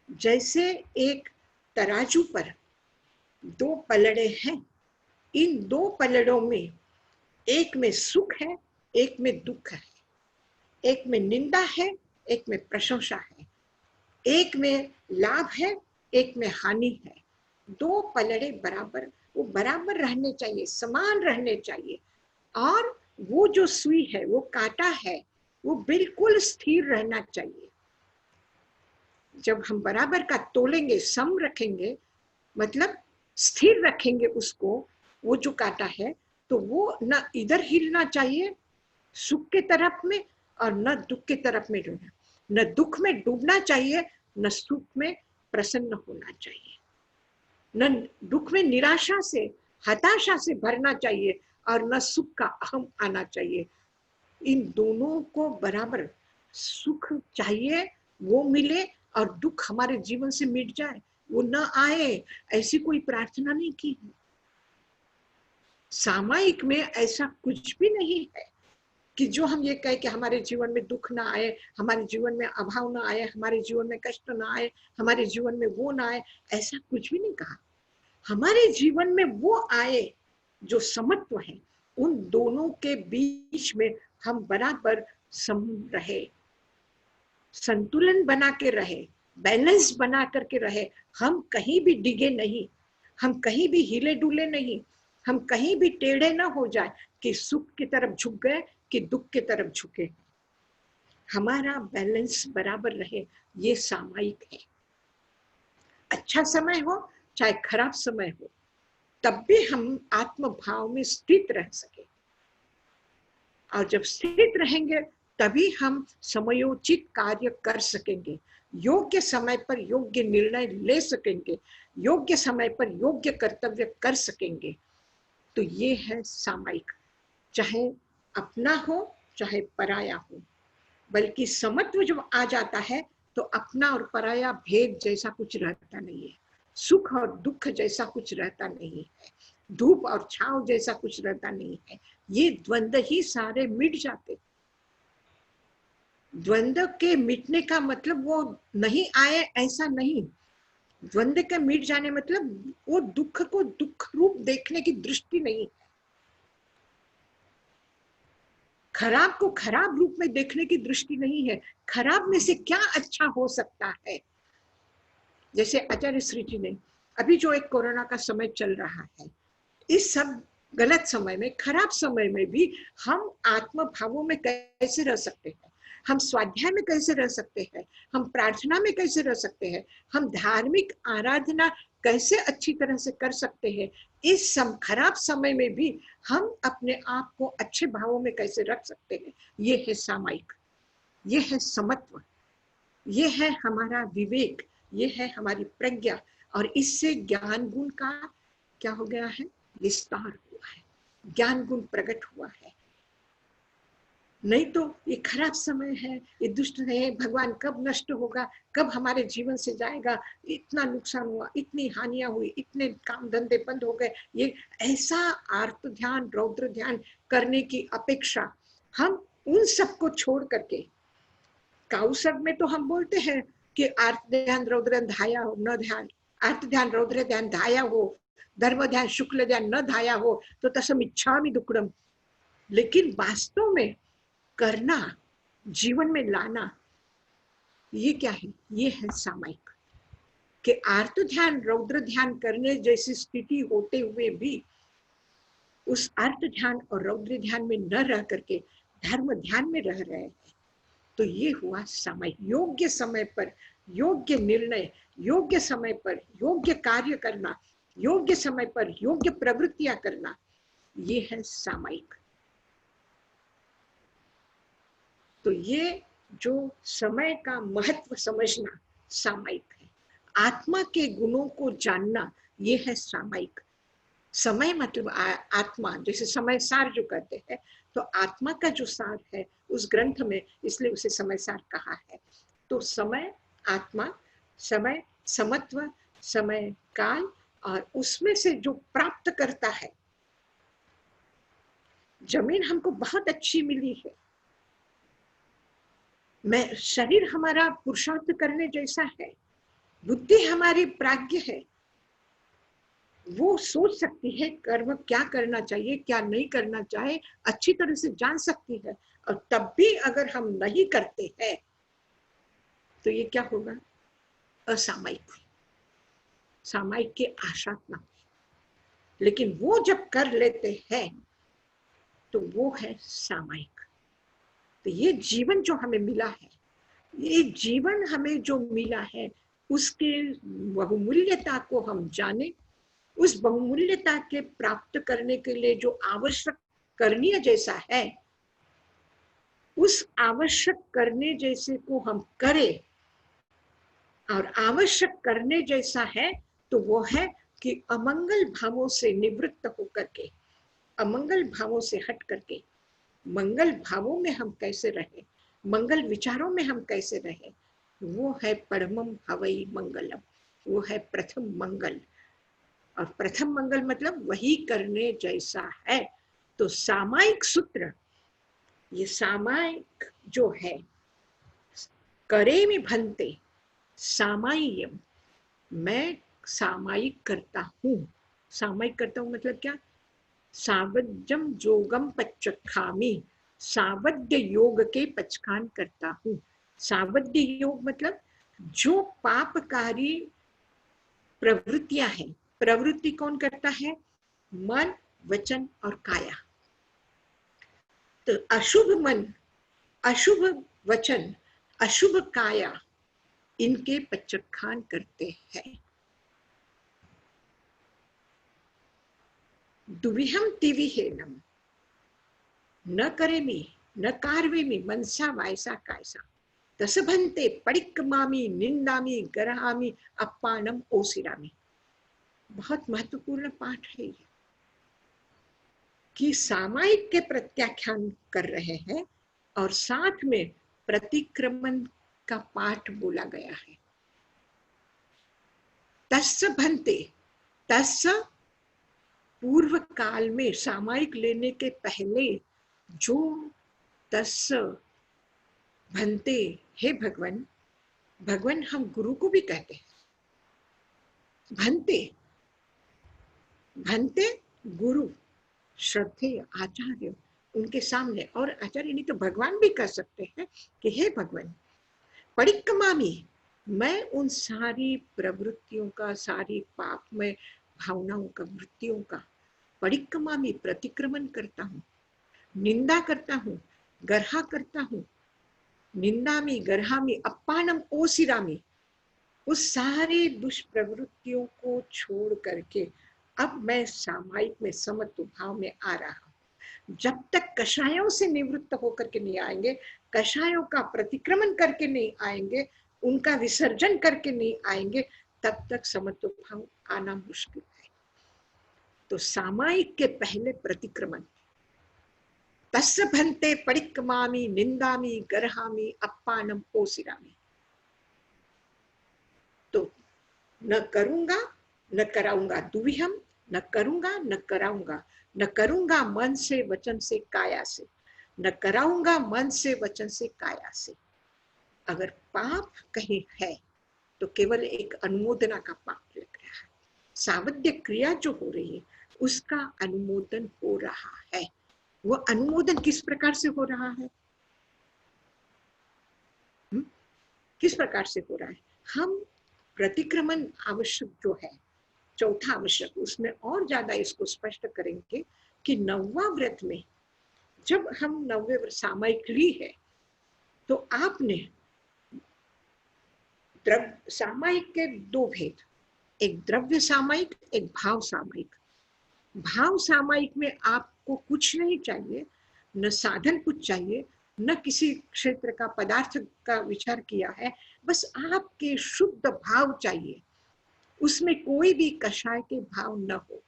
जैसे एक तराजू पर 2 पलड़े हैं, इन 2 पलड़ों में एक में सुख है, एक में दुख है, एक में निंदा है, एक में प्रशंसा है, एक में लाभ है, एक में हानि है। 2 पलड़े बराबर, वो बराबर रहने चाहिए, समान रहने चाहिए। और वो जो सुई है, वो कांटा है, वो बिल्कुल स्थिर रहना चाहिए। जब हम बराबर का तोलेंगे, सम रखेंगे, मतलब स्थिर रखेंगे उसको, वो जो कांटा है, तो वो न इधर हिलना चाहिए सुख के तरफ में, और न दुख के तरफ में डूबना, न दुख में डूबना चाहिए, न सुख में प्रसन्न होना चाहिए, न दुख में निराशा से, हताशा से भरना चाहिए, और न सुख का अहम आना चाहिए। इन दोनों को बराबर, सुख चाहिए वो मिले, और दुख हमारे जीवन से मिट जाए, वो न आए, ऐसी कोई प्रार्थना नहीं की। सामायिक में ऐसा कुछ भी नहीं है कि जो हम ये कहे कि हमारे जीवन में दुख ना आए, हमारे जीवन में अभाव ना आए, हमारे जीवन में कष्ट ना आए, हमारे जीवन में वो ना आए, ऐसा कुछ भी नहीं कहा। हमारे जीवन में वो आए जो समत्व है, उन दोनों के बीच में हम बराबर सम रहे, संतुलन बना के रहे, बैलेंस बना करके रहे। हम कहीं भी डिगे नहीं, हम कहीं भी हिले डुले नहीं, हम कहीं भी टेढ़े ना हो जाए कि सुख की तरफ झुक गए कि दुख की तरफ झुके। हमारा बैलेंस बराबर रहे, ये सामायिक है। अच्छा समय हो चाहे खराब समय हो, तब भी हम आत्म भाव में स्थित रह सके। और जब स्थित रहेंगे तभी हम समयोचित कार्य कर सकेंगे, योग्य समय पर योग्य निर्णय ले सकेंगे, योग्य समय पर योग्य कर्तव्य कर सकेंगे। तो ये है सामायिक, चाहे अपना हो चाहे पराया हो, बल्कि समत्व जब आ जाता है तो अपना और पराया भेद जैसा कुछ रहता नहीं है, सुख और दुख जैसा कुछ रहता नहीं है, धूप और छांव जैसा कुछ रहता नहीं है। ये द्वंद्व ही सारे मिट जाते। द्वंद्व के मिटने का मतलब वो नहीं आए ऐसा नहीं, द्वंद्व के मिट जाने मतलब वो दुख को दुख रूप देखने की दृष्टि नहीं है, खराब को खराब रूप में देखने की दृष्टि नहीं है, खराब में से क्या अच्छा हो सकता है। जैसे आचार्य श्री जी ने अभी जो एक कोरोना का समय चल रहा है, इस सब गलत समय में, खराब समय में भी हम आत्म भावों में कैसे रह सकते हैं, हम स्वाध्याय में कैसे रह सकते हैं, हम प्रार्थना में कैसे रह सकते हैं, हम धार्मिक आराधना कैसे अच्छी तरह से कर सकते हैं, इस खराब समय में भी हम अपने आप को अच्छे भावों में कैसे रख सकते हैं। ये है सामायिक, ये है समत्व, ये है हमारा विवेक, ये है हमारी प्रज्ञा, और इससे ज्ञान गुण का क्या हो गया है, विस्तार हुआ है, ज्ञान गुण प्रकट हुआ है। नहीं तो ये खराब समय है, ये दुष्ट है, भगवान कब नष्ट होगा, कब हमारे जीवन से जाएगा, इतना नुकसान हुआ, इतनी हानियां हुई, इतने काम धंधे बंद हो गए, ये ऐसा आर्त ध्यान रौद्र ध्यान करने की अपेक्षा हम उन सबको छोड़ करके, काउसर्ग में तो हम बोलते हैं कि आर्त ध्यान रौद्र धाया हो न ध्यान, आर्त ध्यान रौद्र ध्यान धाया हो, धर्म ध्यान शुक्ल ध्यान न धाया हो तो तसम इच्छामि दुक्कडम। लेकिन वास्तव में करना, जीवन में लाना, ये क्या है, ये है सामायिक। कि आर्त ध्यान रौद्र ध्यान करने जैसी स्थिति होते हुए भी उस आर्त ध्यान और रौद्र ध्यान में न रह करके धर्म ध्यान में रह रहे हैं, तो ये हुआ सामायिक। योग्य समय पर योग्य निर्णय, योग्य समय पर योग्य कार्य करना, योग्य समय पर योग्य प्रवृत्तियां करना, ये है सामायिक। तो ये जो समय का महत्व समझना सामायिक है, आत्मा के गुणों को जानना, ये है सामायिक। समय मतलब आत्मा, जैसे समय सार जो कहते हैं, तो आत्मा का जो सार है उस ग्रंथ में, इसलिए उसे समय सार कहा है। तो समय, आत्मा, समय, समत्व, समय काल, और उसमें से जो प्राप्त करता है। जमीन हमको बहुत अच्छी मिली है, मैं शरीर हमारा पुरुषार्थ करने जैसा है, बुद्धि हमारी प्राज्ञ है, वो सोच सकती है कर्म क्या करना चाहिए क्या नहीं करना चाहिए, अच्छी तरह से जान सकती है, और तब भी अगर हम नहीं करते हैं तो ये क्या होगा, असामायिक, सामायिक के आशात्मक। लेकिन वो जब कर लेते हैं तो वो है सामायिक। तो ये जीवन जो हमें मिला है, ये जीवन हमें जो मिला है, उसके बहुमूल्यता को हम जाने, उस बहुमूल्यता के प्राप्त करने के लिए जो आवश्यक करनीय जैसा है, उस आवश्यक करने जैसे को हम करें। और आवश्यक करने जैसा है तो वो है कि अमंगल भावों से निवृत्त होकर के, अमंगल भावों से हट करके मंगल भावों में हम कैसे रहे, मंगल विचारों में हम कैसे रहे, वो है परमम हवई मंगलम, वो है प्रथम मंगल। और प्रथम मंगल मतलब वही करने जैसा है। तो सामायिक सूत्र, ये सामायिक जो है, करे में भंते सामायियम, मैं सामायिक करता हूँ। सामायिक करता हूँ मतलब क्या, सावध्यम जोगम पचखामी, सावध्य योग के पचखान करता हूँ। सावध्य योग मतलब जो पापकारी प्रवृत्तियां हैं, प्रवृत्ति कौन करता है, मन, वचन और काया। तो अशुभ मन, अशुभ वचन, अशुभ काया, इनके पचखान करते हैं। दुविहम तिविहेनम न करेमि न कार्वेमि मनसा वायसा कायसा दसभंते पडिक्कमामि निंदामि गरहामि अपानम ओसिरामि। बहुत महत्वपूर्ण पाठ है ये, कि सामायिक के प्रत्याख्यान कर रहे हैं और साथ में प्रतिक्रमण का पाठ बोला गया है। तस्य भन्ते, तस्य पूर्व काल में सामायिक लेने के पहले जो तस्य भन्ते, हे भगवान, भगवान हम गुरु को भी कहते हैं भन्ते, भन्ते गुरु, श्रद्धेय आचार्य, उनके सामने, और आचार्य नहीं तो भगवान भी कह सकते हैं कि हे भगवान, परिक्रमामी, मैं उन सारी प्रवृत्तियों का, सारी पापमय भावनाओं का, वृत्तियों का परिक्रमामी, प्रतिक्रमण करता हूँ, निंदा करता हूँ, गर्हा करता हूँ, निंदामी गर्हामी अप्पानम ओसिरामी, उस सारे दुष्प्रवृत्तियों को छोड़ करके अब मैं सामायिक में समत्व भाव में आ रहा हूँ। जब तक कषायों से निवृत्त होकर के नहीं आएंगे, कषायों का प्रतिक्रमण करके नहीं आएंगे, उनका विसर्जन करके नहीं आएंगे, तब तक समत्व भाव आना मुश्किल है। तो सामायिक के पहले प्रतिक्रमण, तस्य भन्ते परिक्रमामी निंदामी गर्हामी अप्पानम ओसिरामी, तो न करूंगा न कराऊंगा, दुविहम, न करूंगा न कराऊंगा, न करूंगा मन से वचन से काया से, न कराऊंगा मन से वचन से काया से। अगर पाप कहीं है तो केवल एक अनुमोदना का पाप लग रहा है, सावध्य क्रिया जो हो रही है उसका अनुमोदन हो रहा है। वो अनुमोदन किस प्रकार से हो रहा है? किस प्रकार से हो रहा है? हम प्रतिक्रमण आवश्यक जो है, चौथा आवश्यक, उसमें और ज्यादा इसको स्पष्ट करेंगे कि नौवा व्रत में जब हम नौवे व्रत सामायिक ली है तो आपने सामायिक के दो भेद, एक द्रव्य सामायिक, एक भाव सामायिक। भाव सामायिक में आपको कुछ नहीं चाहिए, न साधन कुछ चाहिए, न किसी क्षेत्र का पदार्थ का विचार किया है, बस आपके शुद्ध भाव चाहिए, उसमें कोई भी कषाय के भाव न हो,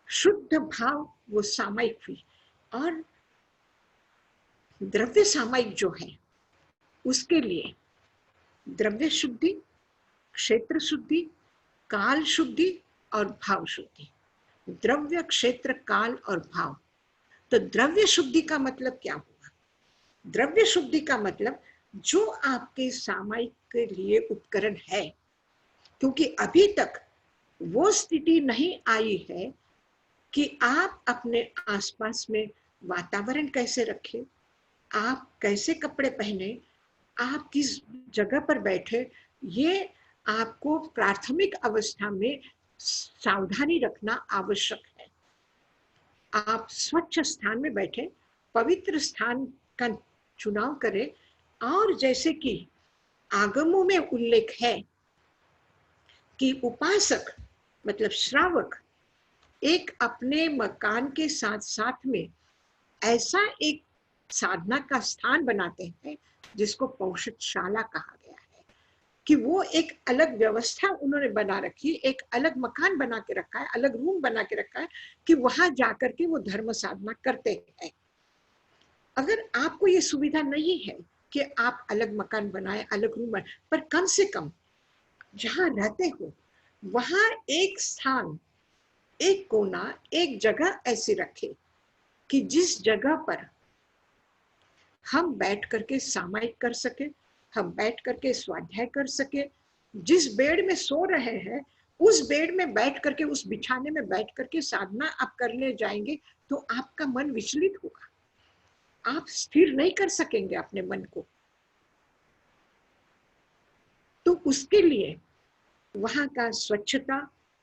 शुद्ध भाव, वो सामायिक हुई। और द्रव्य सामायिक जो है उसके लिए द्रव्य शुद्धि, क्षेत्र शुद्धि, काल शुद्धि और भाव शुद्धि। द्रव्य, क्षेत्र, काल और भाव। तो द्रव्य शुद्धि का मतलब क्या हुआ? द्रव्य शुद्धि का मतलब जो आपके सामायिक के लिए उपकरण है, क्योंकि अभी तक वो स्थिति नहीं आई है कि आप अपने आसपास में वातावरण कैसे रखें, आप कैसे कपड़े पहने, आप किस जगह पर बैठे, ये आपको प्राथमिक अवस्था में सावधानी रखना आवश्यक है। आप स्वच्छ स्थान में बैठे, पवित्र स्थान का चुनाव करें, और जैसे कि आगमों में उल्लेख है कि उपासक मतलब श्रावक एक अपने मकान के साथ साथ में ऐसा एक साधना का स्थान बनाते हैं जिसको पौषधशाला कहा गया है, कि वो एक अलग व्यवस्था उन्होंने बना रखी, एक अलग मकान बना के रखा है, अलग रूम बना के रखा है कि वहां जाकर के वो धर्म साधना करते हैं। अगर आपको ये सुविधा नहीं है कि आप अलग मकान बनाए, अलग रूम बनाए, पर कम से कम जहां रहते हो वहां एक स्थान, एक कोना, एक जगह ऐसी रखे कि जिस जगह पर हम बैठ करके सामायिक कर सके, हम बैठ करके स्वाध्याय कर सके। जिस बेड में सो रहे हैं उस बेड में बैठ करके, उस बिछाने में बैठ करके साधना आप करने जाएंगे तो आपका मन विचलित होगा, आप स्थिर नहीं कर सकेंगे अपने मन को। तो उसके लिए वहां का स्वच्छता,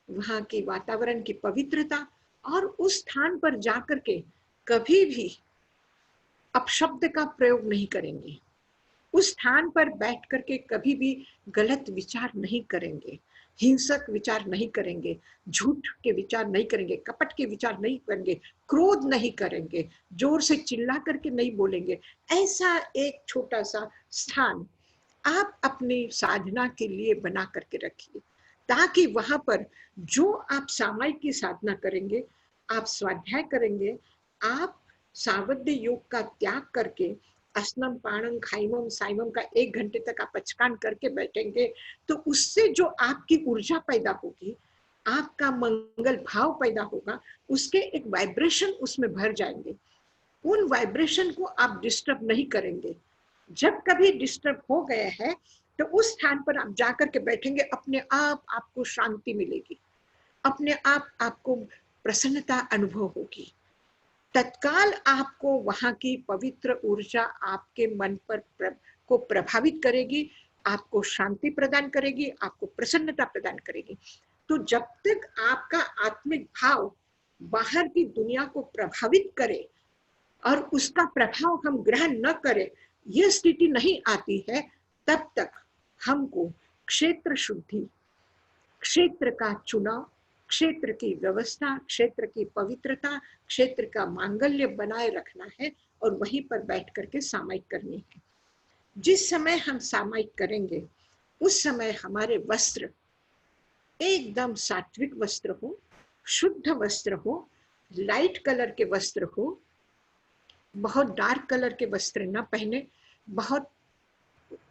वहां के वातावरण की पवित्रता, और उस स्थान पर जाकर के कभी भी अपशब्द का प्रयोग नहीं करेंगे, उस स्थान पर बैठ करके कभी भी गलत विचार नहीं करेंगे, हिंसक विचार नहीं करेंगे, झूठ के विचार नहीं करेंगे, कपट के विचार नहीं करेंगे, क्रोध नहीं करेंगे, जोर से चिल्ला करके नहीं बोलेंगे। ऐसा एक छोटा सा स्थान आप अपनी साधना के लिए बना करके रखिए, ताकि वहां पर जो आप सामायिक की साधना करेंगे, आप स्वाध्याय करेंगे, आप सावध्य योग का त्याग करके असनम पाणम खाइमम साइमम का 1 घंटे तक आप पचकान करके बैठेंगे तो उससे जो आपकी ऊर्जा पैदा होगी, आपका मंगल भाव पैदा होगा, उसके एक वाइब्रेशन उसमें भर जाएंगे। उन वाइब्रेशन को आप डिस्टर्ब नहीं करेंगे। जब कभी डिस्टर्ब हो गए हैं तो उस स्थान पर आप जाकर के बैठेंगे, अपने आप आपको शांति मिलेगी, अपने आप आपको प्रसन्नता अनुभव होगी। तत्काल आपको वहां की पवित्र ऊर्जा आपके मन पर को प्रभावित करेगी, आपको शांति प्रदान करेगी, आपको प्रसन्नता प्रदान करेगी। तो जब तक आपका आत्मिक भाव बाहर की दुनिया को प्रभावित करे और उसका प्रभाव हम ग्रहण न करें, यह स्थिति नहीं आती है, तब तक हमको क्षेत्र शुद्धि, क्षेत्र का चुनाव, क्षेत्र की व्यवस्था, क्षेत्र की पवित्रता, क्षेत्र का मांगल्य बनाए रखना है और वहीं पर बैठ करके सामायिक करनी है। जिस समय हम सामायिक करेंगे उस समय हमारे वस्त्र एकदम सात्विक वस्त्र हो, शुद्ध वस्त्र हो, लाइट कलर के वस्त्र हो, बहुत डार्क कलर के वस्त्र न पहने, बहुत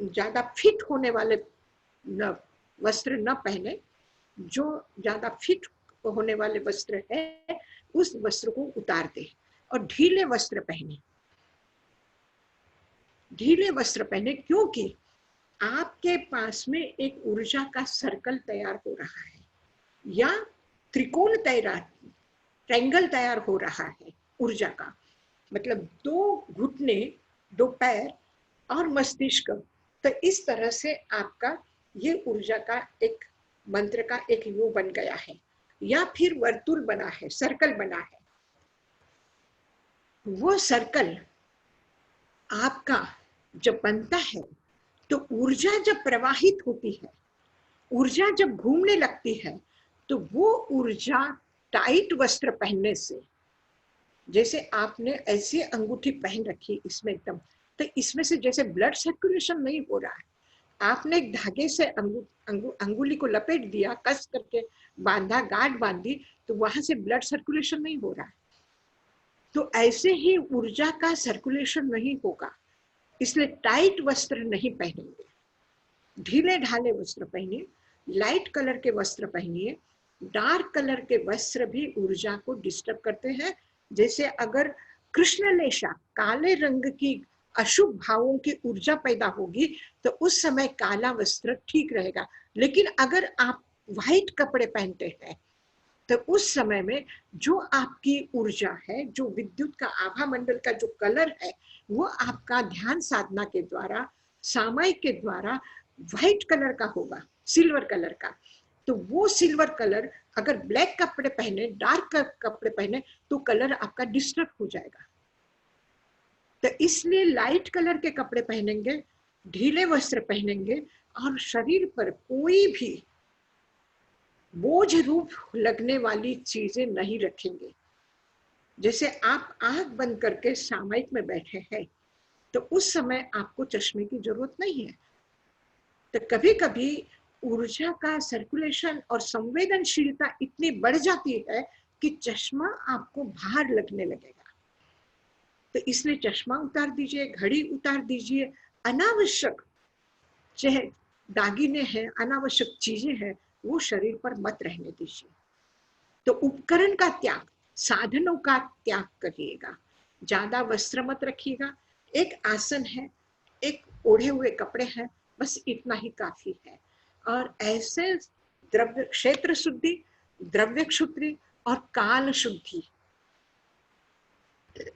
ज्यादा फिट होने वाले वस्त्र न पहने। जो ज्यादा फिट होने वाले वस्त्र है उस वस्त्र को उतार दे और ढीले वस्त्र पहने, ढीले वस्त्र पहने, क्योंकि आपके पास में एक ऊर्जा का सर्कल तैयार हो रहा है या त्रिकोण ट्रायंगल तैयार हो रहा है ऊर्जा का, मतलब 2 घुटने, 2 पैर और मस्तिष्क। तो इस तरह से आपका ये ऊर्जा का एक मंत्र का एक यू बन गया है या फिर वर्तुल बना है, सर्कल बना है। वो सर्कल आपका जब बनता है तो ऊर्जा जब प्रवाहित होती है, ऊर्जा जब घूमने लगती है, तो वो ऊर्जा टाइट वस्त्र पहनने से, जैसे आपने ऐसी अंगूठी पहन रखी इसमें एकदम, तो इसमें से जैसे ब्लड सर्कुलेशन नहीं हो रहा है, आपने एक धागे से अंगुली को लपेट दिया, कस करके बांधा, गांठ बांधी, तो वहां से ब्लड सर्कुलेशन नहीं हो रहा है। तो ऐसे ही ऊर्जा का सर्कुलेशन नहीं होगा, इसलिए टाइट वस्त्र नहीं पहनेंगे, ढीले ढाले वस्त्र पहनिए, लाइट कलर के वस्त्र पहनिए। डार्क कलर के वस्त्र भी ऊर्जा को डिस्टर्ब करते हैं। जैसे अगर कृष्णलेशा, काले रंग की अशुभ भावों की ऊर्जा पैदा होगी तो उस समय काला वस्त्र ठीक रहेगा, लेकिन अगर आप व्हाइट कपड़े पहनते हैं तो उस समय में जो आपकी ऊर्जा है, जो विद्युत का आभा मंडल का जो कलर है, वो आपका ध्यान साधना के द्वारा, सामायिक के द्वारा व्हाइट कलर का होगा, सिल्वर कलर का। तो वो सिल्वर कलर अगर ब्लैक कपड़े पहने, डार्क कपड़े पहने, तो कलर आपका डिस्टर्ब हो जाएगा। तो इसलिए लाइट कलर के कपड़े पहनेंगे, ढीले वस्त्र पहनेंगे और शरीर पर कोई भी बोझ रूप लगने वाली चीजें नहीं रखेंगे। जैसे आप आंख बंद करके सामायिक में बैठे हैं तो उस समय आपको चश्मे की जरूरत नहीं है। तो कभी कभी ऊर्जा का सर्कुलेशन और संवेदनशीलता इतनी बढ़ जाती है कि चश्मा आपको भार लगने लगेगा। तो इसलिए चश्मा उतार दीजिए, घड़ी उतार दीजिए, अनावश्यक चाहे दागिने हैं, अनावश्यक चीजें हैं, वो शरीर पर मत रहने दीजिए। तो उपकरण का त्याग, साधनों का त्याग करिएगा, ज्यादा वस्त्र मत रखिएगा। एक आसन है, एक ओढ़े हुए कपड़े हैं, बस इतना ही काफी है। और ऐसे द्रव्य क्षेत्र शुद्धि, द्रव्य शुद्धि और काल शुद्धि,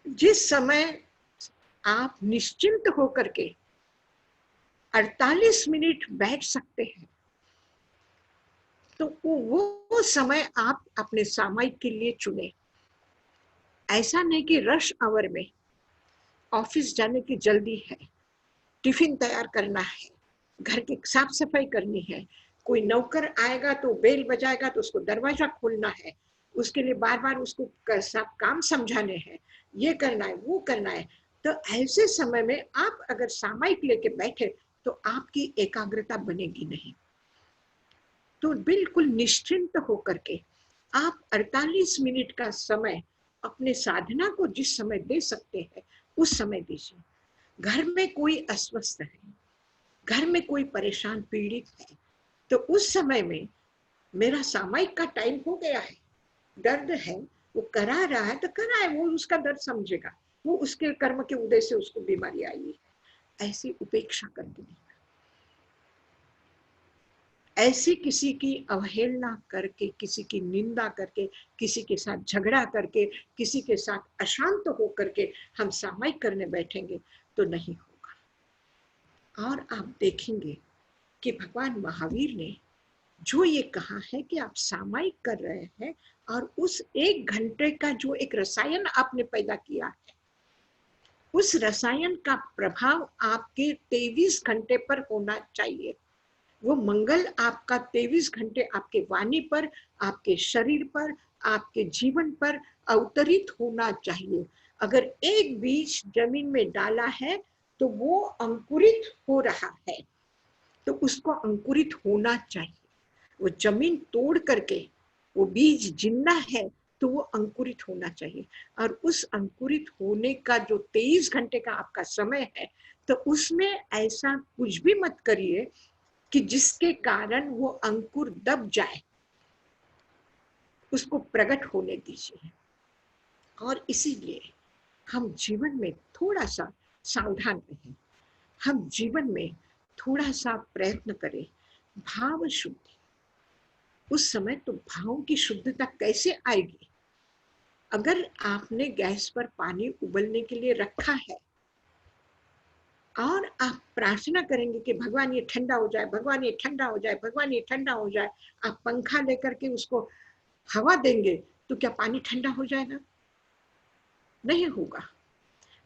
जिस समय आप निश्चिंत होकर के 48 मिनट बैठ सकते हैं, तो वो समय आप अपने सामायिक के लिए चुने। ऐसा नहीं कि रश आवर में ऑफिस जाने की जल्दी है, टिफिन तैयार करना है, घर की साफ सफाई करनी है, कोई नौकर आएगा तो बेल बजाएगा तो उसको दरवाजा खोलना है, उसके लिए बार बार उसको सब काम समझाने हैं, ये करना है, वो करना है। तो ऐसे समय में आप अगर सामायिक लेके बैठे तो आपकी एकाग्रता बनेगी नहीं। तो बिल्कुल निश्चिंत होकर के आप 48 मिनट का समय अपने साधना को जिस समय दे सकते हैं उस समय दीजिए। घर में कोई अस्वस्थ है, घर में कोई परेशान पीड़ित है, तो उस समय में मेरा सामायिक का टाइम हो गया है, दर्द है, वो करा रहा है तो कराए, वो उसका दर्द समझेगा, वो उसके कर्म के उदय से उसको बीमारी आई है। ऐसी उपेक्षा करके नहीं, ऐसी किसी की अवहेलना करके, किसी की निंदा करके, किसी के साथ झगड़ा करके, किसी के साथ अशांत होकर के हम सामायिक करने बैठेंगे तो नहीं होगा। और आप देखेंगे कि भगवान महावीर ने जो ये कहा है कि आप सामायिक कर रहे हैं और उस 1 घंटे का जो एक रसायन आपने पैदा किया है, उस रसायन का प्रभाव आपके 23 घंटे पर होना चाहिए। वो मंगल आपका 23 घंटे आपके वाणी पर, आपके शरीर पर, आपके जीवन पर अवतरित होना चाहिए। अगर एक बीज जमीन में डाला है तो वो अंकुरित हो रहा है, तो उसको अंकुरित होना चाहिए। वो जमीन तोड़ करके वो बीज जिंदा है तो वो अंकुरित होना चाहिए। और उस अंकुरित होने का जो 23 घंटे का आपका समय है, तो उसमें ऐसा कुछ भी मत करिए कि जिसके कारण वो अंकुर दब जाए, उसको प्रकट होने दीजिए। और इसीलिए हम जीवन में थोड़ा सा सावधान रहें, हम जीवन में थोड़ा सा प्रयत्न करें भाव शुद्धि। उस समय तो भाव की शुद्धता कैसे आएगी? अगर आपने गैस पर पानी उबलने के लिए रखा है और आप प्रार्थना करेंगे कि भगवान ये ठंडा हो जाए, भगवान ये ठंडा हो जाए, भगवान ये ठंडा हो जाए, आप पंखा लेकर के उसको हवा देंगे तो क्या पानी ठंडा हो जाएगा? नहीं होगा।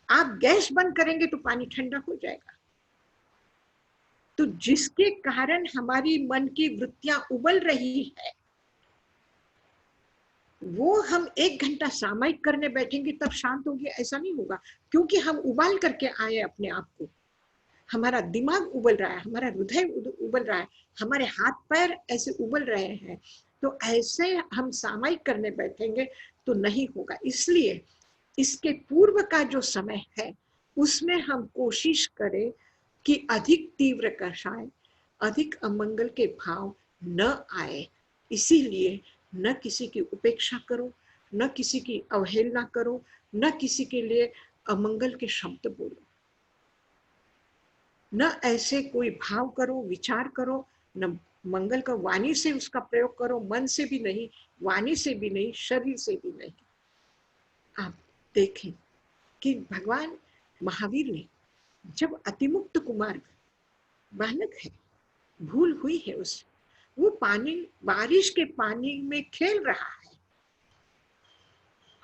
आप गैस बंद करेंगे तो पानी ठंडा हो जाएगा। तो जिसके कारण हमारी मन की वृत्तियां उबल रही है, वो हम 1 घंटा सामायिक करने बैठेंगे तब शांत होगी, ऐसा नहीं होगा। क्योंकि हम उबाल करके आए अपने आप को, हमारा दिमाग उबल रहा है, हमारा हृदय उबल रहा है, हमारे हाथ पैर ऐसे उबल रहे हैं, तो ऐसे हम सामायिक करने बैठेंगे तो नहीं होगा। इसलिए इसके पूर्व का जो समय है उसमें हम कोशिश करें कि अधिक तीव्र कषाय, अधिक अमंगल के भाव न आए। इसीलिए न किसी की उपेक्षा करो, न किसी की अवहेलना करो, न किसी के लिए अमंगल के शब्द बोलो, न ऐसे कोई भाव करो, विचार करो, न मंगल का वाणी से उसका प्रयोग करो, मन से भी नहीं, वाणी से भी नहीं, शरीर से भी नहीं। आप देखें कि भगवान महावीर ने जब अतिमुक्त कुमार बालक है, भूल हुई है उस, वो पानी, बारिश के पानी में खेल रहा है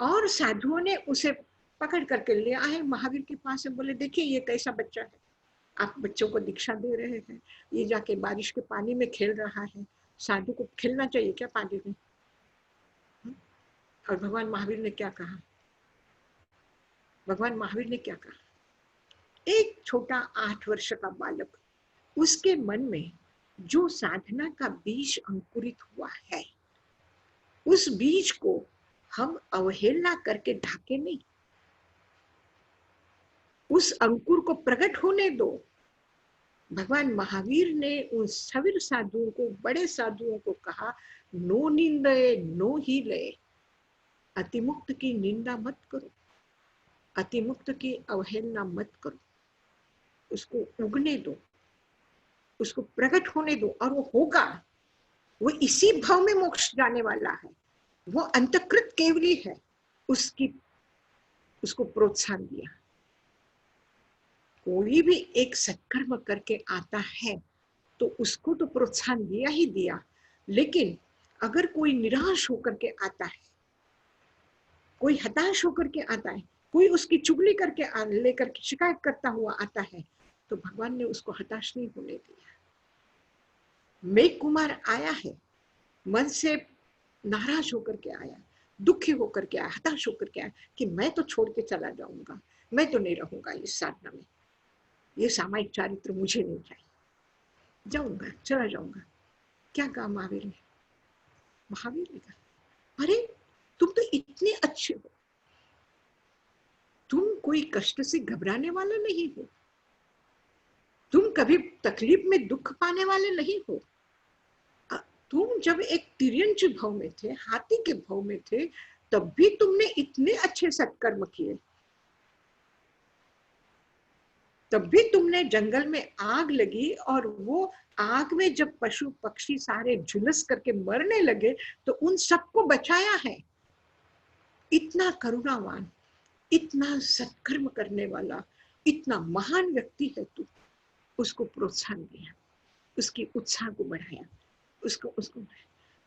और साधुओं ने उसे पकड़ करके ले आए महावीर के पास में, बोले देखिए ये कैसा बच्चा है, आप बच्चों को दीक्षा दे रहे हैं, ये जाके बारिश के पानी में खेल रहा है, साधु को खेलना चाहिए क्या पानी में? और भगवान महावीर ने क्या कहा? भगवान महावीर ने क्या कहा? एक छोटा 8 वर्ष का बालक, उसके मन में जो साधना का बीज अंकुरित हुआ है, उस बीज को हम अवहेलना करके ढाके नहीं, उस अंकुर को प्रकट होने दो। भगवान महावीर ने उन सभी साधुओं को, बड़े साधुओं को कहा, नो निंदे नो ही ले, अतिमुक्त की निंदा मत करो, अतिमुक्त की अवहेलना मत करो, उसको उगने दो, उसको प्रकट होने दो, और वो होगा। वो इसी भाव में मोक्ष जाने वाला है, वो अंतकृत केवली है, उसको प्रोत्साहन दिया। कोई भी एक सत्कर्म करके आता है तो उसको तो प्रोत्साहन दिया ही दिया, लेकिन अगर कोई निराश होकर के आता है, कोई हताश होकर के आता है, कोई उसकी चुगली करके लेकर के शिकायत करता हुआ आता है, तो भगवान ने उसको हताश नहीं होने दिया। मेघ कुमार आया है, मन से नाराज होकर के आया, दुखी होकर के आया, हताश होकर के आया कि मैं तो छोड़ के चला जाऊंगा, मैं तो नहीं रहूंगा इस साधना में, ये सामायिक चारित्र मुझे नहीं चाहिए, जाऊंगा, चला जाऊंगा। क्या कहा महावीर ने? महावीर ने कहा, अरे तुम तो इतने अच्छे हो, तुम कोई कष्ट से घबराने वाले नहीं हो, तुम कभी तकलीफ में दुख पाने वाले नहीं हो। तुम जब एक तिर्यंच भाव में थे, हाथी के भाव में थे, तब भी तुमने इतने अच्छे सत्कर्म किए, तब भी तुमने जंगल में आग लगी और वो आग में जब पशु पक्षी सारे झुलस करके मरने लगे तो उन सबको बचाया है। इतना करुणावान, इतना सत्कर्म करने वाला, इतना महान व्यक्ति है तू। उसको प्रोत्साहन दिया, उसकी उत्साह को बढ़ाया, उसको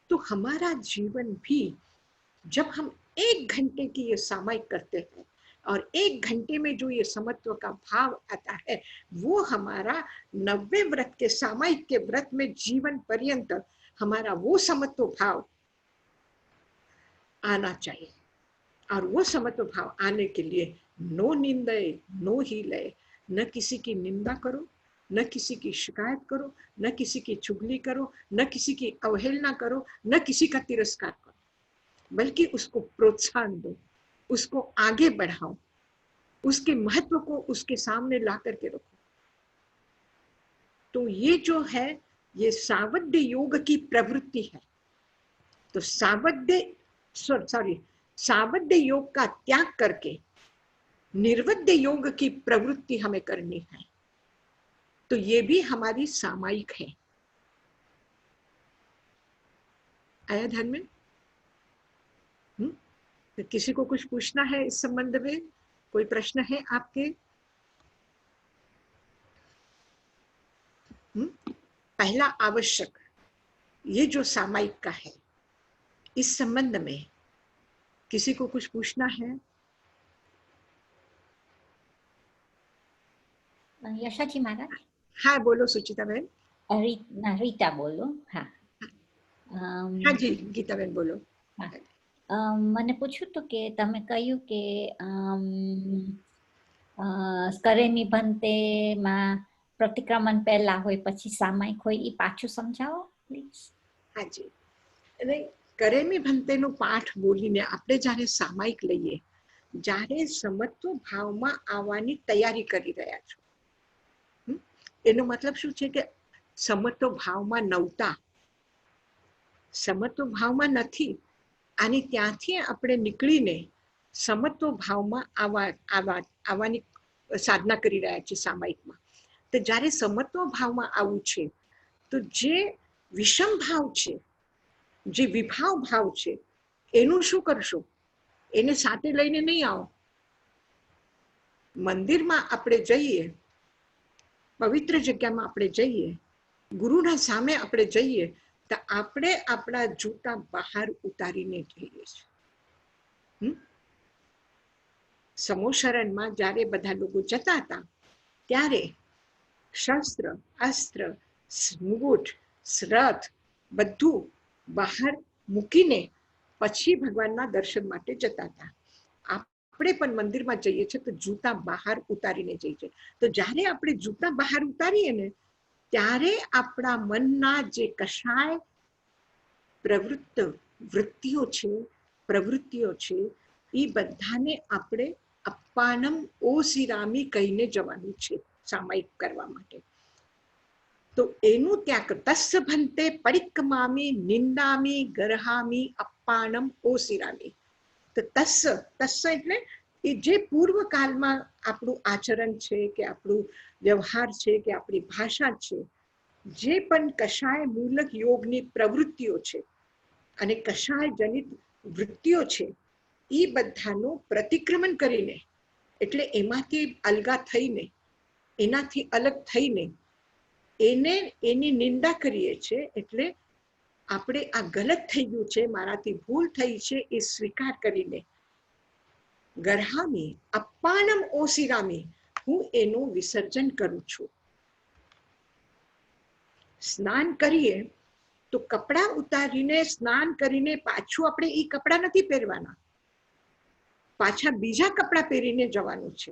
तो हमारा जीवन भी जब हम 1 घंटे की ये सामायिक करते हैं और 1 घंटे में जो ये समत्व का भाव आता है, वो हमारा 90 व्रत के सामायिक के व्रत में जीवन पर्यंत हमारा वो समत्व भाव आना चाहिए। और वो समत्व भाव आने के लिए नो निंदय नो हीलय, न किसी की निंदा करो, न किसी की शिकायत करो, न किसी की चुगली करो, न किसी की अवहेलना करो, न किसी का तिरस्कार करो, बल्कि उसको प्रोत्साहन दो, उसको आगे बढ़ाओ, उसके महत्व को उसके सामने ला करके रखो। तो ये जो है ये सावध्य योग की प्रवृत्ति है। तो सावध्य योग का त्याग करके निर्वध्य योग की प्रवृत्ति हमें करनी है। तो ये भी हमारी सामायिक है। आया ध्यान में? तो किसी को कुछ पूछना है इस संबंध में? कोई प्रश्न है आपके? पहला आवश्यक ये जो सामायिक का है, इस संबंध में किसी को कुछ पूछना है? यशा जी महाराज। हाँ बोलो सुचिता बहन। रीता बोलो। हाँ हाँ जी गीता बहन बोलो। મને પૂછ્યું હતું કે તમે કહ્યું કે કરેમી ભંતેમાં પ્રતિક્રમણ પહેલા હોય પછી સામાયિક હોય, એ પાછું સમજાવો પ્લીઝ. हाँ जी, એટલે કરેમી ભંતેનો પાઠ બોલીને આપણે જ્યારે સામાયિક લઈએ, જ્યારે સમત્વ ભાવમાં આવવાની તૈયારી કરી રહ્યા છો, એનો મતલબ શું છે કે સમત્વ ભાવમાં નવતા, સમત્વ ભાવમાં નથી, અને ત્યાંથી આપણે નીકળીને સમત્વ ભાવમાં આવવાની સાધના કરી રહ્યા છીએ સામાયિકમાં. તો જ્યારે સમત્વ ભાવમાં આવવું છે તો જે વિષમ ભાવ છે, જે વિભાવ ભાવ છે, એનું શું કરશો? એને સાથે લઈને નહીં આવો. મંદિરમાં આપણે જઈએ, પવિત્ર જગ્યામાં આપણે જઈએ, ગુરુના સામે આપણે જઈએ તો આપણે આપણા જૂતા બહાર ઉતારીને જઈએ છીએ. સમોશરણમાં જ્યારે બધા લોકો જતા હતા ત્યારે શસ્ત્ર, અસ્ત્ર, મુગુટ, રથ બધું બહાર મૂકીને પછી ભગવાનના દર્શન માટે જતા હતા. આપણે પણ મંદિરમાં જઈએ છીએ તો જૂતા બહાર ઉતારીને જઈએ છીએ. તો જ્યારે આપણે જૂતા બહાર ઉતારીએ ને ત્યારે આપણા મનના જે કશાય પ્રવૃત્તિઓ છે એ બધાને આપણે અપ્પાનમ ઓસિરામી કહીને જવાનું છે સામાયિક કરવા માટે. તો એનું ત્યાં તસ્સ ભંતે પરિક્રમામી નિંદામી ગરહામી અપ્પાનમ ઓસિરામી. તો તસ્સ એટલે એ જે પૂર્વકાળમાં આપણું આચરણ છે કે આપણું વ્યવહાર છે કે આપણી ભાષા છે, જે પણ કશાય મૂલક યોગની પ્રવૃત્તિઓ છે અને કશાય જનિત વૃત્તિઓ છે, એ બધાનું પ્રતિક્રમણ કરીને, એટલે એમાંથી અલગા થઈને, એનાથી અલગ થઈને એની નિંદા કરીએ છીએ. એટલે આપણે આ ગલત થઈ ગયું છે, મારાથી ભૂલ થઈ છે એ સ્વીકાર કરીને ગરહામી અપ્પાનમ ઓસિરામી, હું એનું વિસર્જન કરું છું. સ્નાન કરીએ તો કપડાં ઉતારીને સ્નાન કરીને પાછું આપણે એ કપડાં નથી પહેરવાના, પાછા બીજા કપડાં પહેરીને જવાનું છે.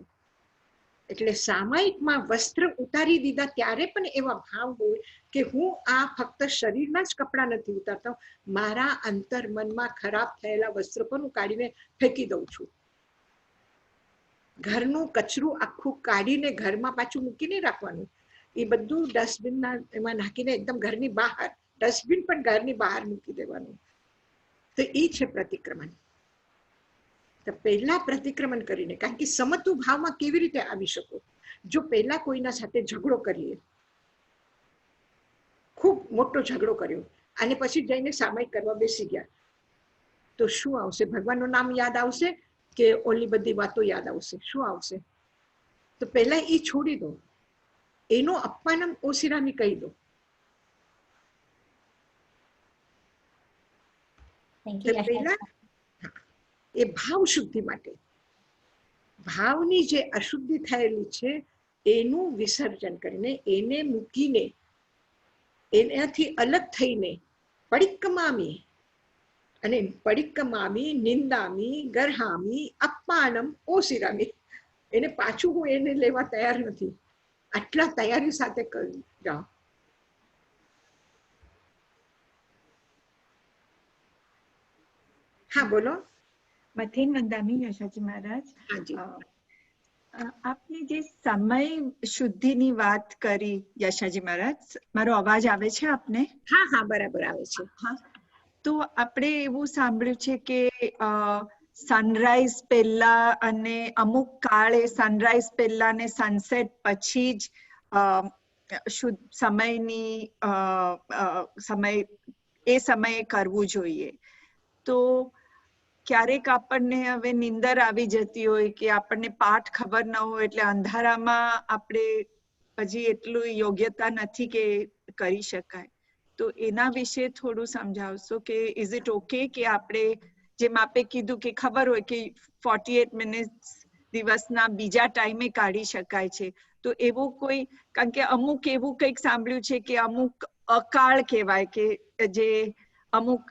એટલે સામાયિકમાં વસ્ત્ર ઉતારી દીધા ત્યારે પણ એવા ભાવ હોય કે હું આ ફક્ત શરીરના જ કપડાં નથી ઉતારતા, મારા અંતર મનમાં ખરાબ થયેલા વસ્ત્ર પણ હું કાઢીને ફેંકી દઉં છું. ઘરનું કચરું આખું કાઢીને ઘરમાં પાછું મૂકી નહીં રાખવાનું. એ બધું ડસ્ટબિનના એમાં નાખીને એકદમ ઘરની બહાર, ડસ્ટબિન પણ ઘરની બહાર મૂકી દેવાનું. તો એ છે પ્રતિક્રમણ. તો પહેલા પ્રતિક્રમણ કરીને, કારણ કે સમતુ ભાવમાં કેવી રીતે આવી શકો? જો પહેલા કોઈના સાથે ઝઘડો કરીએ, ખૂબ મોટો ઝઘડો કર્યો અને પછી જઈને સામાયિક કરવા બેસી ગયા, તો શું આવશે? ભગવાનનું નામ યાદ આવશે કે ઓલી બધી વાતો યાદ આવશે? શું આવશે? તો પહેલા એ છોડી દો, એનો અપમાનમ ઓસિરાની કહી દો. પહેલા એ ભાવ શુદ્ધિ માટે, ભાવની જે અશુદ્ધિ થયેલી છે એનું વિસર્જન કરીને, એને મૂકીને, એનાથી અલગ થઈને પડિક્કમામી, અને પડિક્કમામી નિંદામી ગર્હામી અપમાનમ ઓસિરામી, એને પાછું હું એને લેવા તૈયાર નથી. આટલા તૈયારી સાથે કરી જાઓ. હા બોલો. મથેન વંદામી યશાજી મહારાજ. હાજી. આપને જે સમય શુદ્ધિની વાત કરી યશાજી મહારાજ, મારો અવાજ આવે છે આપને? હા હા બરાબર આવે છે. હા, તો આપણે એવું સાંભળ્યું છે કે સનરાઈઝ પહેલા અને અમુક કાળે સનરાઈઝ પહેલા ને સનસેટ પછી જ સમયની એ સમયે કરવું જોઈએ. તો ક્યારેક આપણને હવે નીંદર આવી જતી હોય કે આપણને પાઠ ખબર ન હોય, એટલે અંધારામાં આપણે હજી એટલું યોગ્યતા નથી કે કરી શકાય. તો એના વિશે થોડું સમજાવશો કે ઇઝ ઇટ ઓકે કે આપણે, જેમ આપે કીધું કે ખબર હોય કે 48 મિનિટ્સ દિવસના બીજા ટાઈમે કાઢી શકાય છે, તો એવું કોઈ, કારણ કે અમુક એવું કંઈક સાંભળ્યું છે કે અમુક અકાળ કહેવાય કે જે અમુક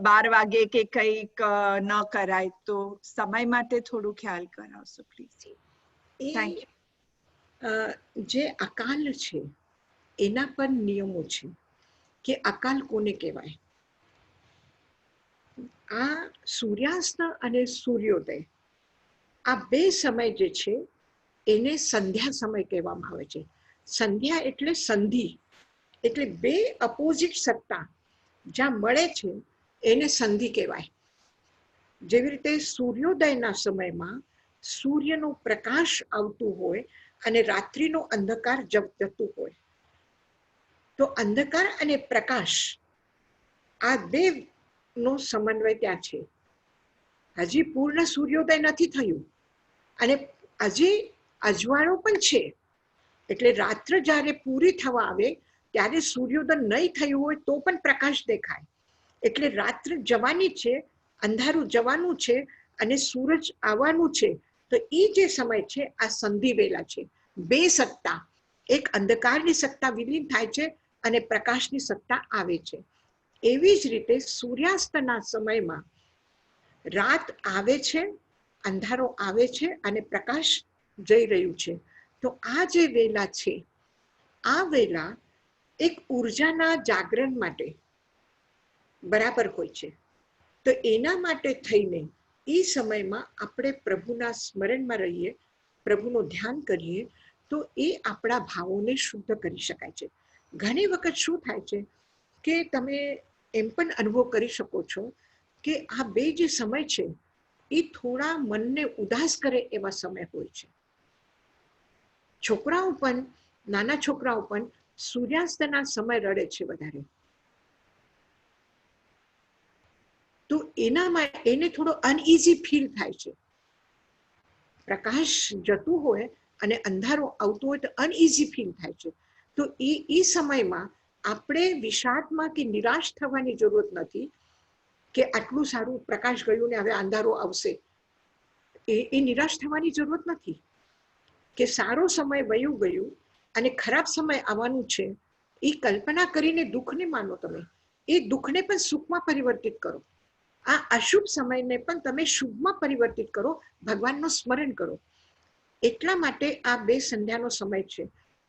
12 વાગે કે કંઈક ન કરાય, તો સમય માટે થોડું ખ્યાલ કરાવશો પ્લીઝ. Thank you. જે અકાલ છે એના પર નિયમો છે કે અકાલ કોને કહેવાય. આ સૂર્યાસ્ત અને સૂર્યોદય, આ બે સમય જે છે એને સંધ્યા સમય કહેવામાં આવે છે. સંધ્યા એટલે સંધિ, એટલે બે અપોઝિટ સત્તા જ્યાં મળે છે એને સંધિ કહેવાય. જેવી રીતે સૂર્યોદયના સમયમાં સૂર્યનો પ્રકાશ આવતું હોય અને રાત્રિનો અંધકાર જતું હોય, તો અંધકાર અને પ્રકાશ આ બે નો સમન્વય ત્યાં છે. હજી પૂર્ણ સૂર્યોદય નથી થયું અને હજી અજવાળો પણ છે, એટલે રાત્ર જ્યારે પૂરી થવા આવે ત્યારે સૂર્યોદય નહીં થયું હોય તો પણ પ્રકાશ દેખાય. એટલે રાત્ર જવાની છે, અંધારું જવાનું છે અને સૂરજ આવવાનું છે. તો એ જે સમય છે આ સંધિ વેલા છે. બે સત્તા, એક અંધકારની સત્તા વિલીન થાય છે અને પ્રકાશની સત્તા આવે છે. એવી જ રીતે સૂર્યાસ્તના સમયમાં રાત આવે છે, અંધારો આવે છે અને પ્રકાશ જઈ રહ્યું છે. તો આ જે વેલા છે, આ વેલા એક ઉર્જાના જાગરણ માટે બરાબર હોય છે. તો એના માટે થઈને એ સમયમાં આપણે પ્રભુના સ્મરણમાં રહીએ, પ્રભુનું ધ્યાન કરીએ, તો એ આપણા ભાવોને શુદ્ધ કરી શકાય છે. ઘણી વખત શું થાય છે કે તમે એમ પણ અનુભવ કરી શકો છો કે આ બે જે સમય છે એ થોડા મનને ઉદાસ કરે એવા સમય હોય છે. છોકરાઓ પણ, નાના છોકરાઓ પણ સૂર્યાસ્તના સમય રડે છે વધારે. તો એને થોડો અનઇઝી ફીલ થાય છે. પ્રકાશ જતું હોય અને અંધારો આવતો હોય તો અનઇઝી ફીલ થાય છે. તો એ સમયમાં આપણે વિષાદમાં કે નિરાશ થવાની જરૂરત નથી કે આટલું સારું પ્રકાશ ગયું ને હવે અંધારો આવશે. એ નિરાશ થવાની જરૂરત નથી કે સારો સમય વયું ગયું અને ખરાબ સમય આવવાનું છે. એ કલ્પના કરીને દુઃખને માનો, તમે એ દુઃખને પણ સુખમાં પરિવર્તિત કરો. આ અશુભ સમયને પણ તમે શુભમાં પરિવર્તિત કરો, ભગવાનનું સ્મરણ કરો. એટલા માટે આ બે સંધ્યાનો સમય છે.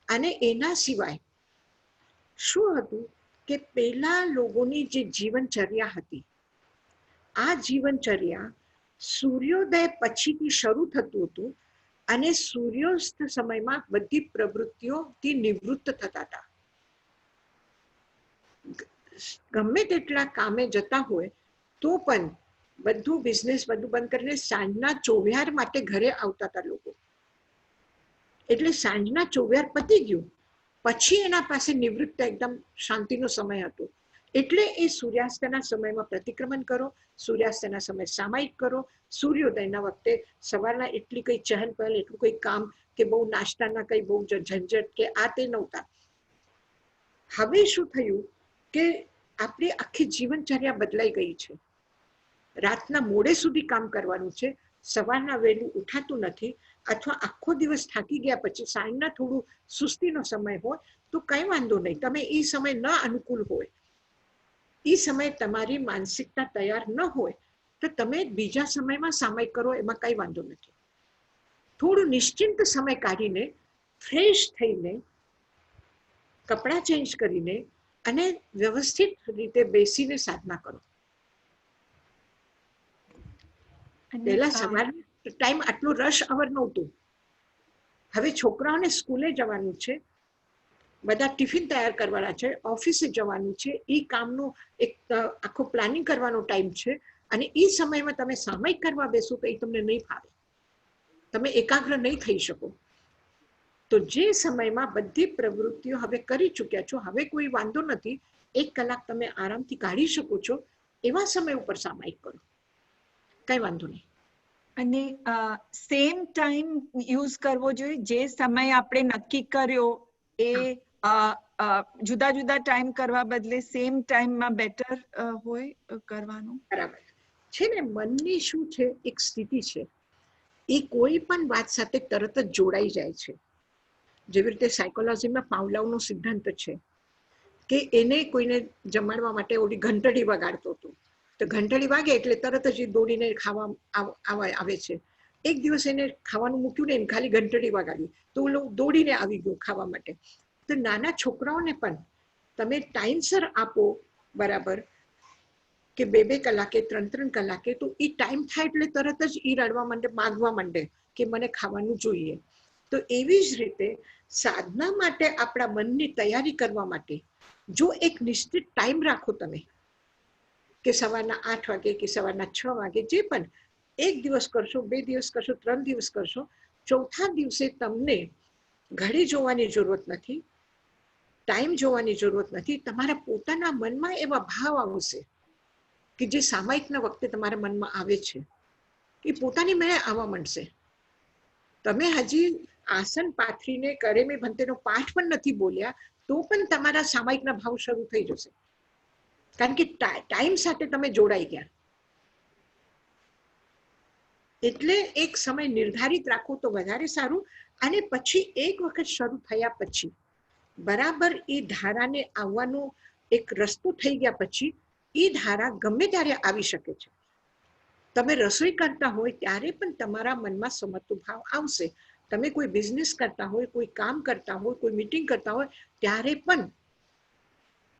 અને એના સિવાય શું હતું કે પહેલા લોકોની જે જીવનચર્યા હતી, આ જીવનચર્યા સૂર્યોદય પછીથી શરૂ થતું હતું અને સૂર્યાસ્ત સમયમાં બધી પ્રવૃત્તિઓથી નિવૃત્ત થતા હતા. ગમે તેટલા કામે જતા હોય તો પણ બધું બિઝનેસ બધું બંધ કરીને સાંજના ચોવ્યાર માટે ઘરે આવતા હતા લોકો. એટલે સાંજના ચોવ્યાર પતી ગયું પછી એના પાસે નિવૃત્ત એકદમ શાંતિનો સમય હતો. એટલે એ સૂર્યાસ્તના સમયમાં પ્રતિક્રમણ કરો, સૂર્યાસ્તના સમય સામાયિક કરો. સૂર્યોદયના વખતે સવારના એટલી કઈ ચહલ પહલ, એટલું કઈ કામ કે બહુ નાસ્તાના કઈ બહુ ઝંઝટ કે આ તે નહોતા. હવે શું થયું કે આપણી આખી જીવનચર્યા બદલાઈ ગઈ છે. રાતના મોડે સુધી કામ કરવાનું છે, સવારના વહેલું ઉઠાતું નથી, અથવા આખો દિવસ થાકી ગયા પછી સાંજના થોડું સુસ્તીનો સમય હોય તો કઈ વાંધો નહીં. તમે એ સમય ન અનુકૂળ હોય, એ સમય તમારી માનસિકતા તૈયાર ન હોય તો તમે બીજા સમયમાં સામાયિક કરો, એમાં કઈ વાંધો નથી. થોડું નિશ્ચિંત સમય કાઢીને ફ્રેશ થઈને કપડાં ચેન્જ કરીને અને વ્યવસ્થિત રીતે બેસીને સાધના કરો. પહેલા સવાર ટાઈમ આટલું રશ અવર નહોતું. હવે છોકરાઓને સ્કૂલે જવાનું છે, બધા ટિફિન તૈયાર કરવાના છે, ઓફિસે જવાનું છે, એ કામનું એક આખો પ્લાનિંગ કરવાનો ટાઈમ છે. અને એ સમયમાં તમે સામાયિક કરવા બેસો તો એ તમને નહીં ફાવે, તમે એકાગ્ર નહીં થઈ શકો. તો જે સમયમાં બધી પ્રવૃત્તિઓ હવે કરી ચૂક્યા છો, હવે કોઈ વાંધો નથી, 1 કલાક તમે આરામથી કાઢી શકો છો, એવા સમય ઉપર સામાયિક કરો, કઈ વાંધો નહીં. અને સેમ ટાઈમ યુઝ કરવો જોઈએ. જે સમય આપણે નક્કી કર્યો એ જુદા જુદા ટાઈમ કરવા બદલે સેમ ટાઈમમાં બેટર હોય કરવાનું. બરાબર છે ને. મનની શું છે, એક સ્થિતિ છે, એ કોઈ પણ વાત સાથે તરત જ જોડાઈ જાય છે. જેવી રીતે સાયકોલોજીમાં પાવલોવનો સિદ્ધાંત છે કે એને કોઈને જમાડવા માટે ઓલી ઘંટડી વગાડતો હતો, તો ઘંટડી વાગે એટલે તરત જ દોડીને ખાવા આવે છે. એક દિવસ એને ખાવાનું મૂક્યું ને, ખાલી ઘંટડી વગાડી તો ઓલો દોડીને આવી ગયો ખાવા માટે. તો નાના છોકરાઓને પણ તમે ટાઈમસર આપો, બરાબર, કે 2 કલાકે 3 કલાકે, તો એ ટાઈમ થાય એટલે તરત જ એ રડવા માંડે, માંગવા માંડે કે મને ખાવાનું જોઈએ. તો એવી જ રીતે સાધના માટે આપણા મનની તૈયારી કરવા માટે જો એક નિશ્ચિત ટાઈમ રાખો તમે, કે સવારના 8 વાગે કે સવારના 6 વાગે, જે પણ 1 દિવસ કરશો, 2 દિવસ કરશો, 3 દિવસ કરશો, ચોથા દિવસે તમને ઘડી જોવાની જરૂરત નથી, ટાઈમ જોવાની જરૂરત નથી. તમારા પોતાના મનમાં એવા ભાવ આવશે કે જે સામાયિકના વખતે તમારા મનમાં આવે છે, એ પોતાની મેળે આવવા માંડશે. તમે હજી આસન પાથરીને કરે મેં ભંતેનો પાઠ પણ નથી બોલ્યા તો પણ તમારા સામાયિકના ભાવ શરૂ થઈ જશે, કારણ કે ટાઈમ સાથે તમે જોડાઈ ગયા. એટલે એક સમય નિર્ધારિત રાખો તો વધારે સારું. અને પછી એક વખત શરૂ થયા પછી બરાબર એ ધારાને આવવાનો એક રસ્તો થઈ ગયા પછી એ ધારા ગમે ત્યારે આવી શકે છે. તમે રસોઈ કરતા હોય ત્યારે પણ તમારા મનમાં સમત્વ ભાવ આવશે. તમે કોઈ બિઝનેસ કરતા હોય, કોઈ કામ કરતા હોય, કોઈ મીટિંગ કરતા હોય, ત્યારે પણ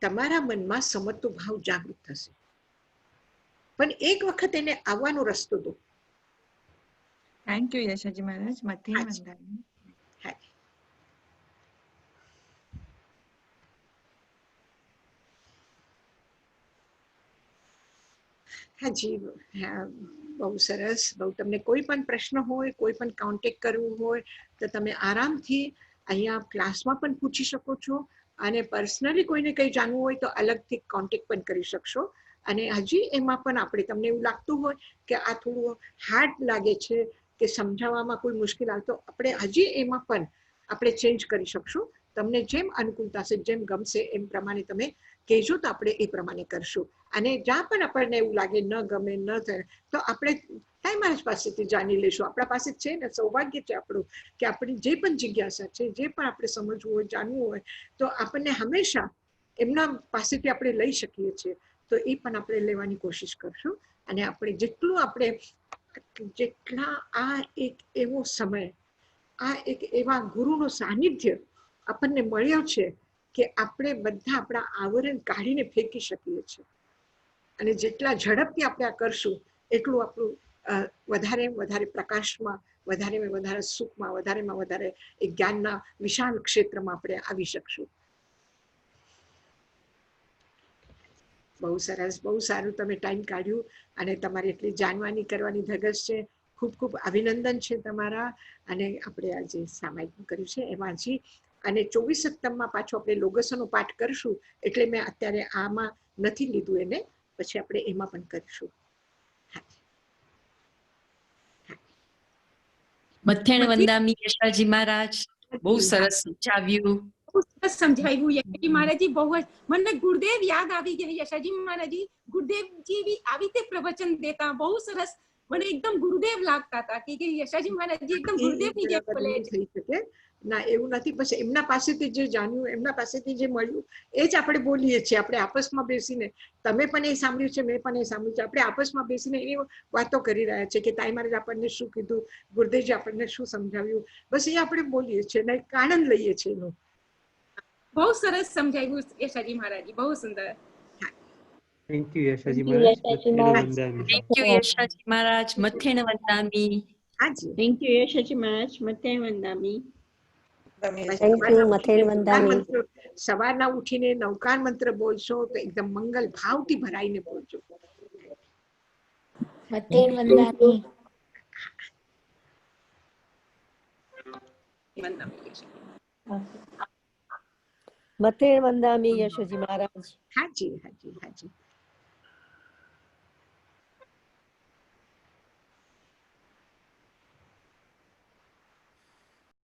તમારા મનમાં સમત્વ ભાવ જાગૃત થશે. પણ એક વખત એને આવવાનો રસ્તો દો. થેન્ક યુ યશાજી મહારાજ. મધ્ય વંદના. હાજી, બહુ સરસ. બહુ તમને કોઈ પણ પ્રશ્ન હોય, કોઈ પણ કોન્ટેક્ટ કરવું હોય તો તમે આરામથી અહીંયા ક્લાસમાં પણ પૂછી શકો છો, અને પર્સનલી કોઈને કંઈ જાણવું હોય તો અલગથી કોન્ટેક્ટ પણ કરી શકશો. અને હજી એમાં પણ આપણે તમને એવું લાગતું હોય કે આ થોડું હાર્ડ લાગે છે કે સમજાવવામાં કોઈ મુશ્કેલ આવે તો આપણે હજી એમાં પણ આપણે ચેન્જ કરી શકશું. તમને જેમ અનુકૂળતા છે, જેમ ગમશે એમ પ્રમાણે તમે કહેજો તો આપણે એ પ્રમાણે કરશું. અને જ્યાં પણ આપણને એવું લાગે ન ગમે, ન થાય, તો આપણે ટાઈમ મહારાજ પાસેથી જાણી લઈશું. આપણા પાસે છે ને, સૌભાગ્ય છે આપણું કે આપણી જે પણ જિજ્ઞાસા છે, જે પણ આપણે સમજવું હોય, જાણવું હોય, તો આપણને હંમેશા એમના પાસેથી આપણે લઈ શકીએ છીએ. તો એ પણ આપણે લેવાની કોશિશ કરશું. અને આપણે જેટલા આ એક એવો સમય, આ એક એવા ગુરુનો સાનિધ્ય આપણને મળ્યો છે કે આપણે બધા આપણા આવરણ કાઢીને ફેંકી શકીએ છીએ. અને જેટલા ઝડપથી આપણે આ કરશું એટલું આપણું વધારે પ્રકાશમાં વધારેમાં વધારે સુખમાં, વધારેમાં વધારે એક જ્ઞાનના વિશાળ ક્ષેત્રમાં આપણે આવી શકશું. બહુ સરસ, બહુ સારું તમે ટાઈમ કાઢ્યું અને તમારી એટલી જાણવાની કરવાની ધગશ છે. ખૂબ ખૂબ અભિનંદન છે તમારા. અને આપણે આજે સામાયિક કર્યું છે એમાં હજી અને 24 સપ્તમમાં પાછો આપણે લોગસોનો પાઠ કરશું, એટલે મેં અત્યારે આમાં નથી લીધું એને, પછી આપણે એમાં પણ કરીશું. મથેણ વંદામી યશાજી મહારાજ, બહુ સરસ સમજાવ્યું. બહુ સરસ સમજાવ્યું યશાજી મહારાજજી. બહુ જ મને ગુરુદેવ યાદ આવી ગયા. યશાજી મહારાજજી, ગુરુદેવજી બી આવી રીતે પ્રવચન દેતા, બહુ સરસ. મને એકદમ ગુરુદેવ લાગતા હતા કે યશાજી મહારાજજી એકદમ ગુરુદેવની જેમ બોલે છે. થઈ શકે ના, એવું નથી. પછી એમના પાસેથી જે જાણ્યું, એમના પાસેથી જે મળ્યું એ જ આપણે બોલીએ છીએ. આપણે આપસમાં બેસીને, તમે પણ એ સાંભળ્યું છે, મેં પણ એ સાંભળ્યું છે, આપણે આપસમાં બેસીને એ વાતો કરી રહ્યા છે કે તાઈ મહારાજ આપણને શું કીધું, ગુરુદેવજી આપણને શું સમજાવ્યું, બસ એ આપણે બોલીએ છીએ ને આનંદ લઈએ છીએ એનો. બહુ સરસ સમજાવ્યું યશાજી મહારાજજી, બહુ સુંદર. Thank you Yashaji Maharaj. મથેણ વંદામી. Thank you Yashaji Maharaj. મથેણ વંદામી. હાજી. Thank you Yashaji Maharaj. મથેણ વંદામી. થેન્ક યુ મથેણ વંદામી. સવારના ઉઠીને નવકાર મંત્ર બોલશો તો એકદમ મંગલ ભાવથી ભરાઈને બોલજો. મથેણ વંદામી. મથેણ વંદામી યશોજી મહારાજ. હાજી હાજી હાજી.